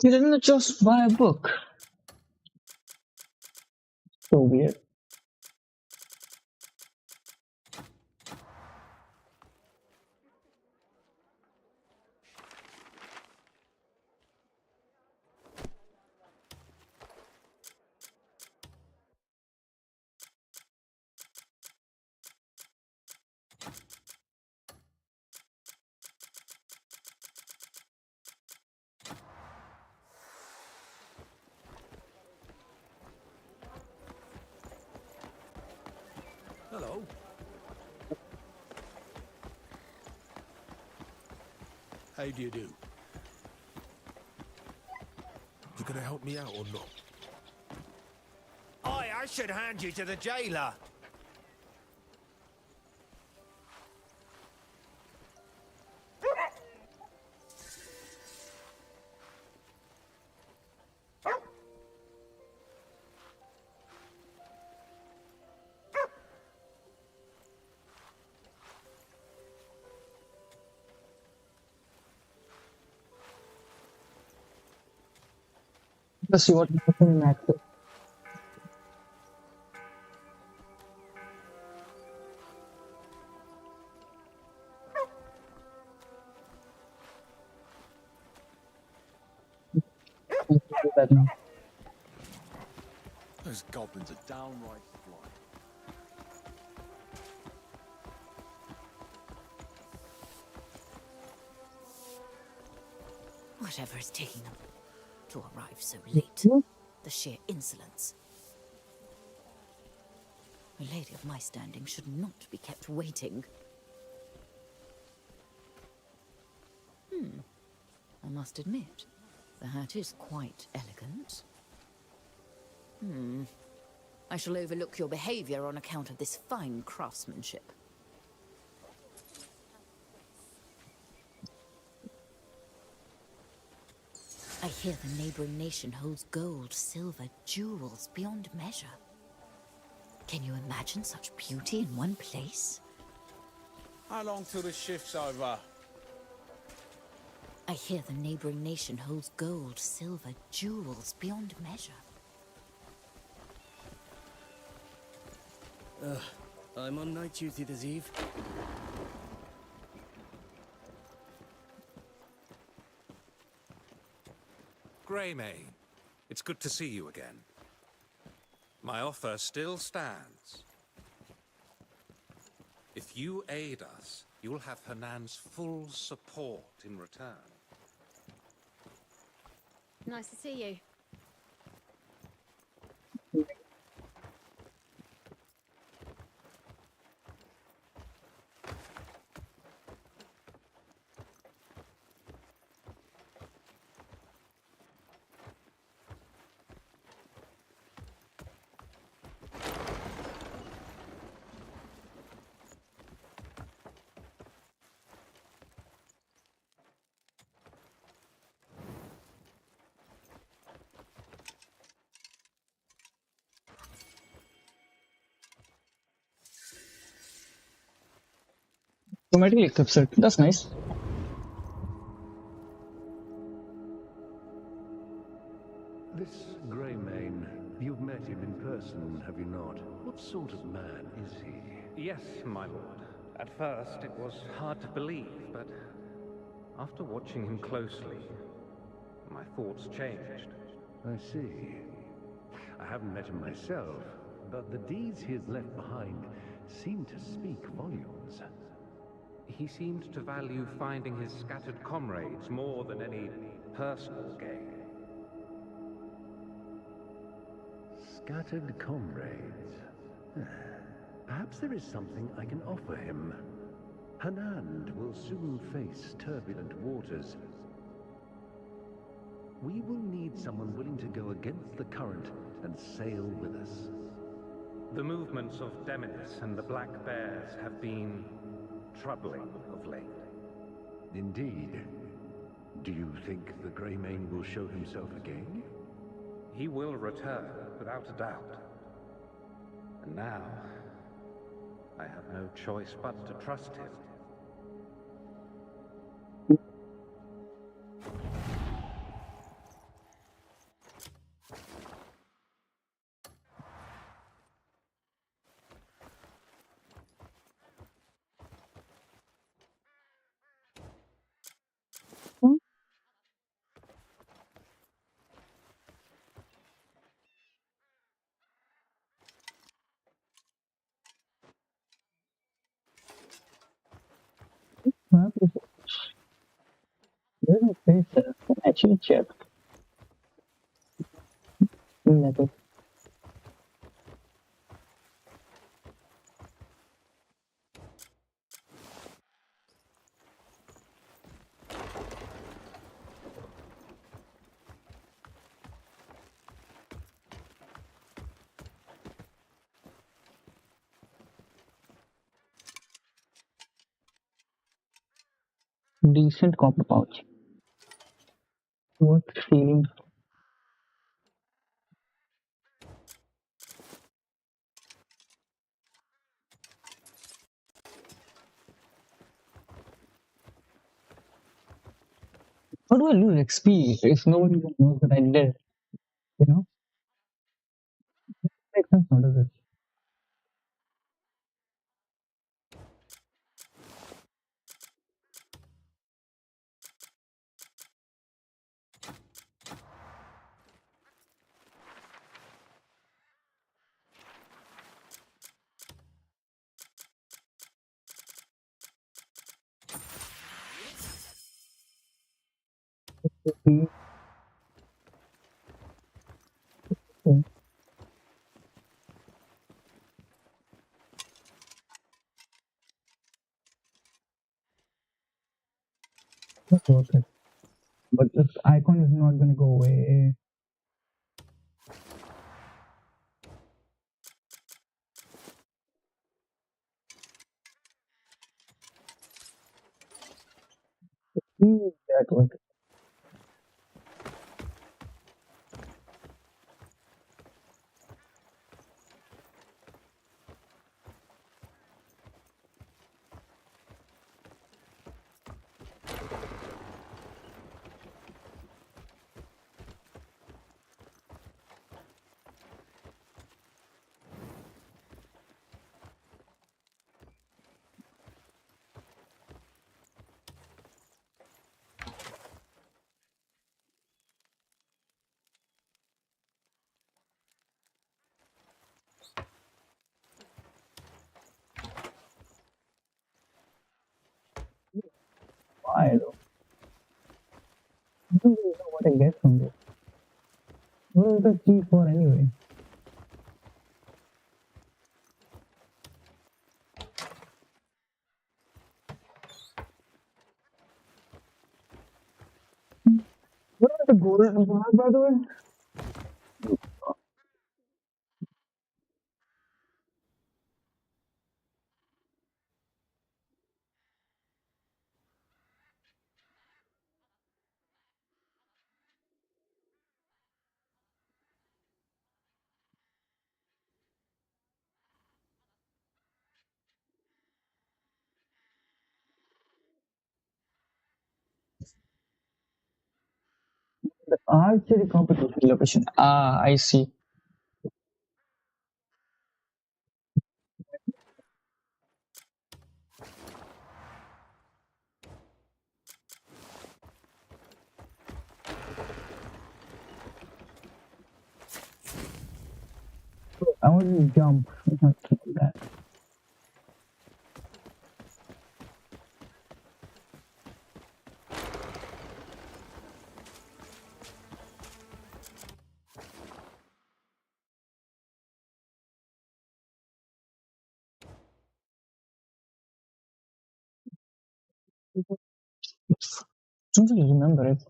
You didn't just buy a book. So weird. Hello. How do you do? You gonna help me out or not? I should hand you to the jailer. Let's see what happened next. Those goblins are downright fly. Whatever is taking them to arrive so late. The sheer insolence. A lady of my standing should not be kept waiting. I must admit, the hat is quite elegant. I shall overlook your behavior on account of this fine craftsmanship. I hear the neighboring nation holds gold, silver, jewels beyond measure. Can you imagine such beauty in one place? How long till the shift's over? I hear the neighboring nation holds gold, silver, jewels beyond measure. I'm on night duty this eve. Greymane, it's good to see you again. My offer still stands. If you aid us, you'll have Hernan's full support in return. Nice to see you. Automatically equips it. That's nice. This Greymane, you've met him in person, have you not? What sort of man is he? Yes, my lord. At first, it was hard to believe, but after watching him closely, my thoughts changed. I see. I haven't met him myself, but the deeds he has left behind seem to speak volumes. He seemed to value finding his scattered comrades more than any personal gain. Scattered comrades. Perhaps there is something I can offer him. Hernand will soon face turbulent waters. We will need someone willing to go against the current and sail with us. The movements of Demenis and the Black Bears have been troubling of late. Indeed. Do you think the Greymane will show himself again? He will return, without a doubt. And now, I have no choice but to trust him. There's a place there. Can actually check. Never. Decent copper pouch. What feeling? How do I lose XP if nobody even knows that I did? You know? Makes sense, how does it? Okay. That's worth it. But this icon is not gonna go away. That was it. Why though? I don't really know what I get from this. What is the key for anyway? What are the golden bar, by the way? The archery competition location. Ah, I see. I want to jump. Not to do that. Don't really remember it.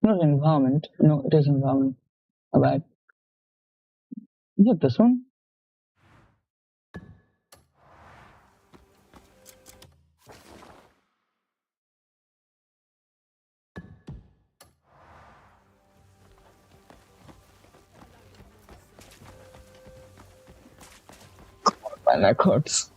Not environment. No, it is environment. How bad. Is it this one? My neck hurts.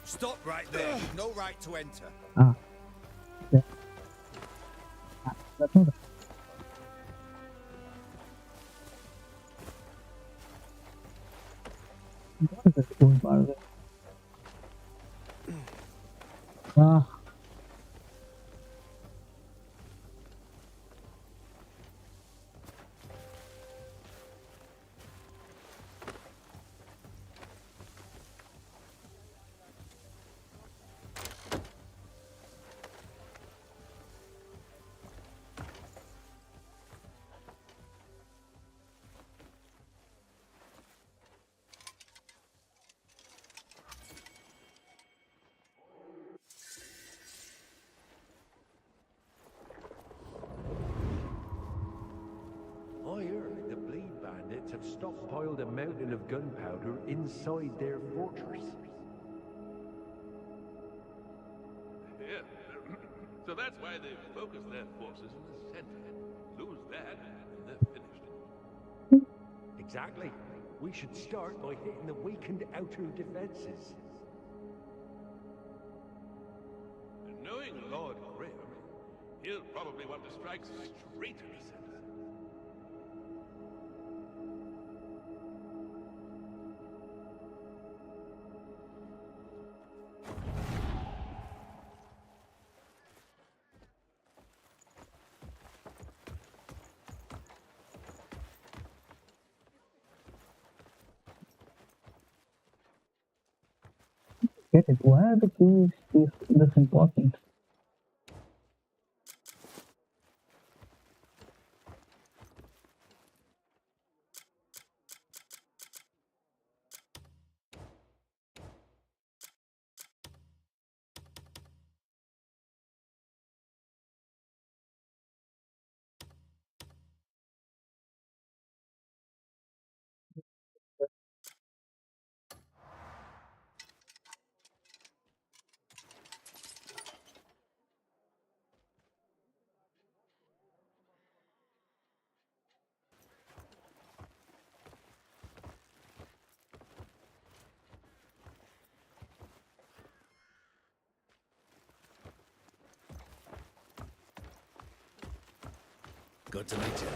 Stop right there. You've no right to enter. Ah. Okay. That's not. What is this gold bar there? Ah. I heard the Bleed Bandits have stockpiled a mountain of gunpowder inside their fortress. Yeah. So that's why they've focused their forces in the center. Lose that, and they're finished. Exactly. We should start by hitting the weakened outer defenses. And knowing Lord Grim, he'll probably want to strike straight in the center. Get it. Why are the keys this important? Good to meet you.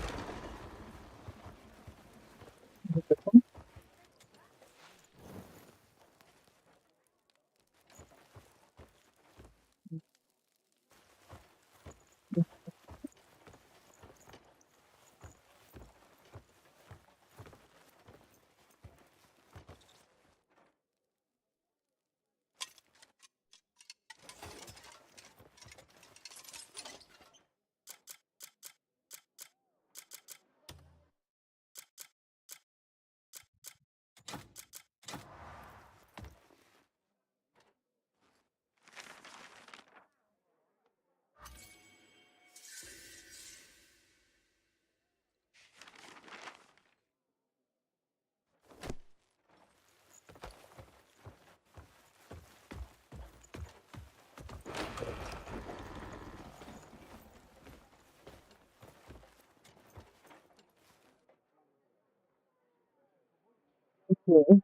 Okay.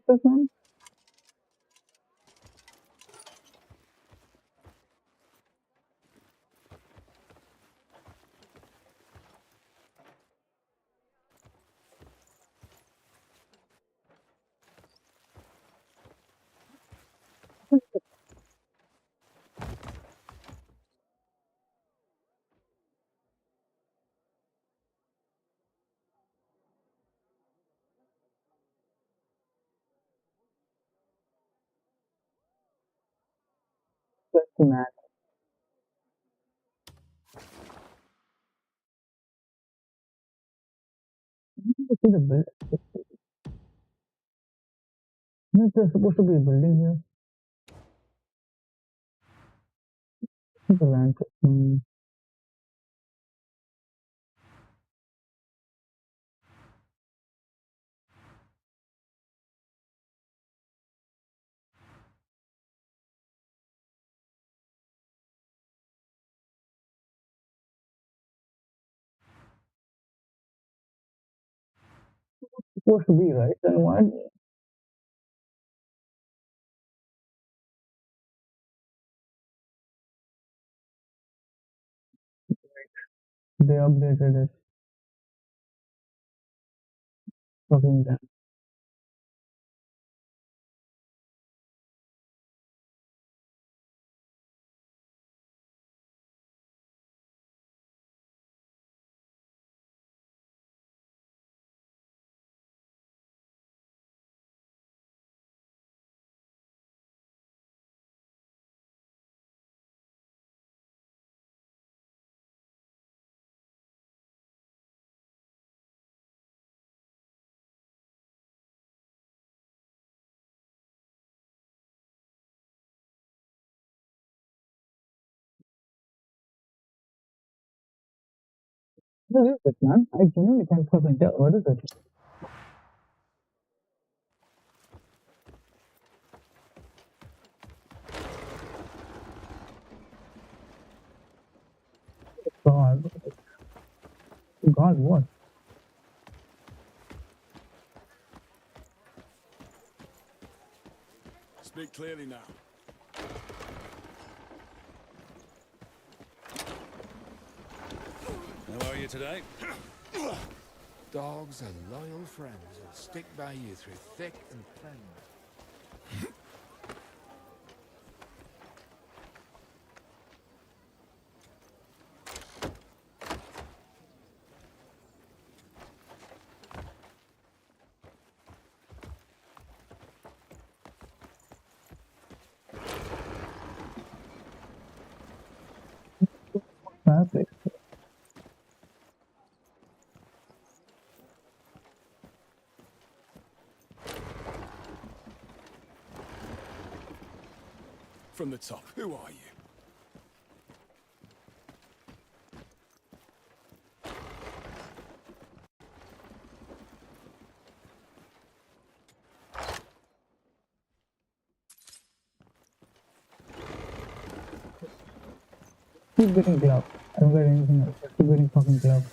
This one? Just the map. This is a build. No, there's supposed to be a building here. The land. Supposed to be right. Then why? They updated it. Fucking damn. What is it, man? I genuinely can't fucking tell. What is it? God. God, what? Speak clearly now. How are you today? Dogs are loyal friends who'll stick by you through thick and thin. Perfect. From the top, who are you? Keep getting glove. I don't get anything else. Keep getting fucking glove.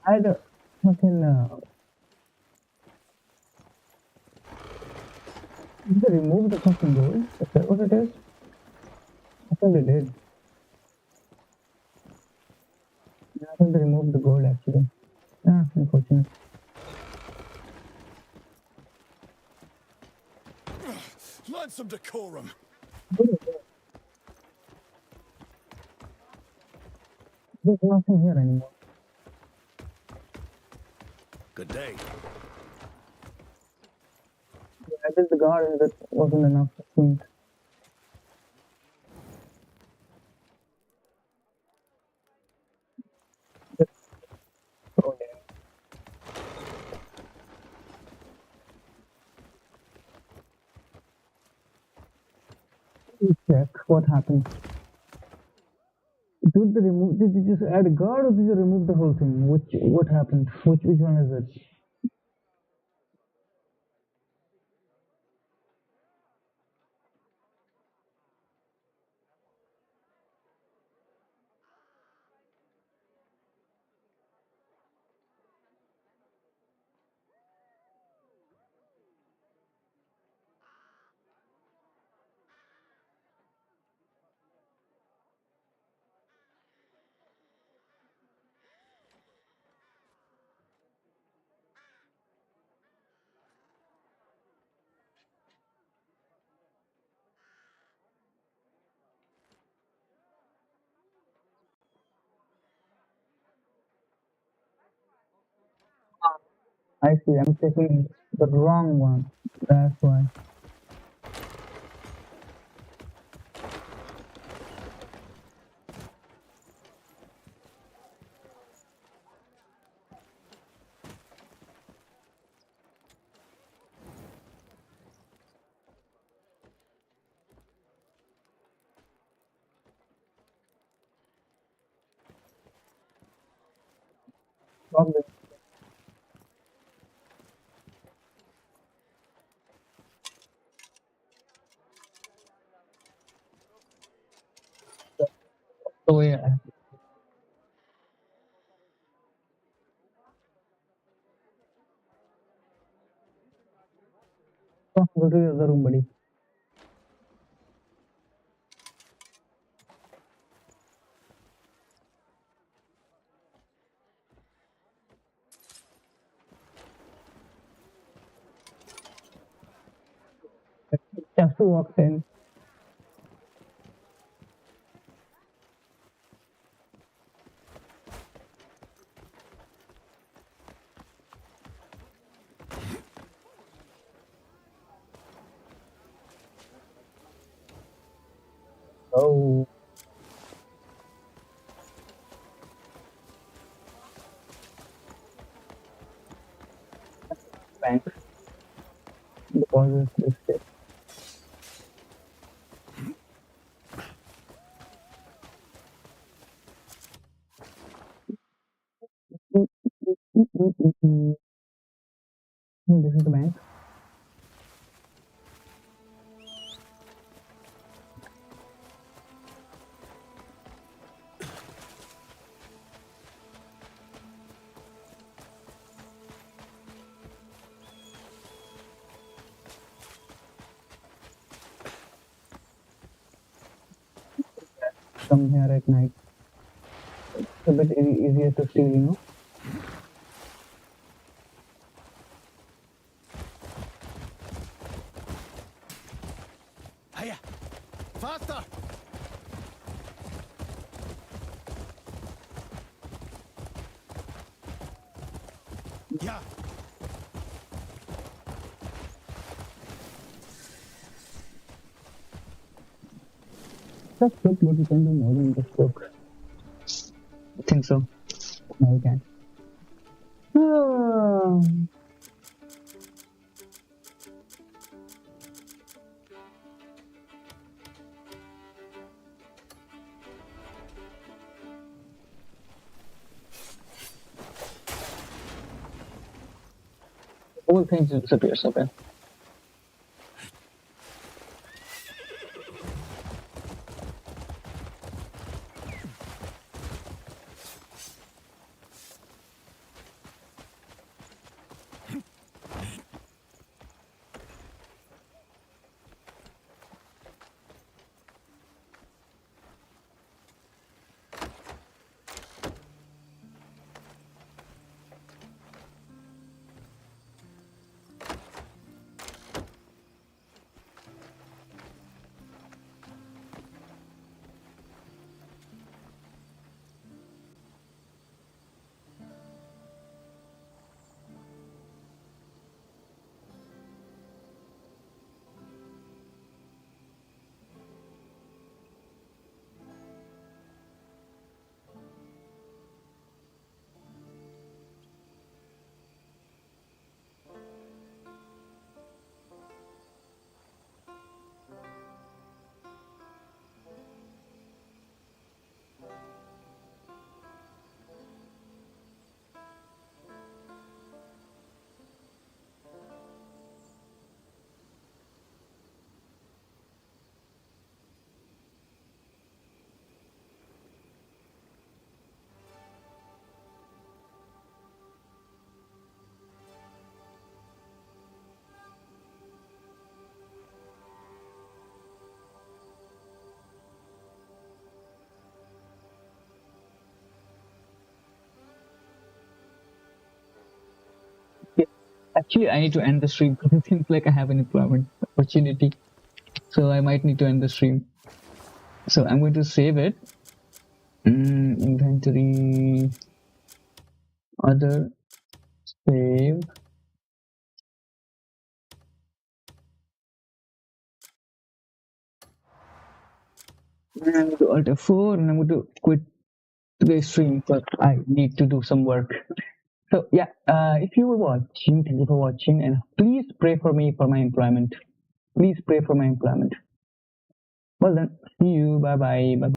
I had a fucking did they remove the fucking gold? Is that what it is? I thought they did. Yeah, I think they removed the gold actually. Ah, unfortunate. Learn some decorum. There's nothing here anymore. Good day. Yeah, I did the garden, that wasn't enough to think. Oh, yeah. Check what happened. Did they remove? Did you just add a guard or did you remove the whole thing? What happened? Which one is it? I see. I'm taking the wrong one. That's why. Probably. So yeah. Oh, go to the other room, buddy. Just walked in. bank. Deposit this shit. This is the bank. Come here at night. It's a bit easier to steal, you know. Hiya! Faster! Yeah. That's good, but you can do more than just work. I think so. No, you can. All things disappears, okay. Actually, I need to end the stream because it seems like I have an employment opportunity. So I might need to end the stream. So I'm going to save it. Inventory. Other. Save. And I'm going to Alt F4 and I'm going to quit today's stream because I need to do some work. So yeah, if you were watching, thank you for watching, and please pray for me for my employment. Please pray for my employment. Well then, see you. Bye bye. Bye.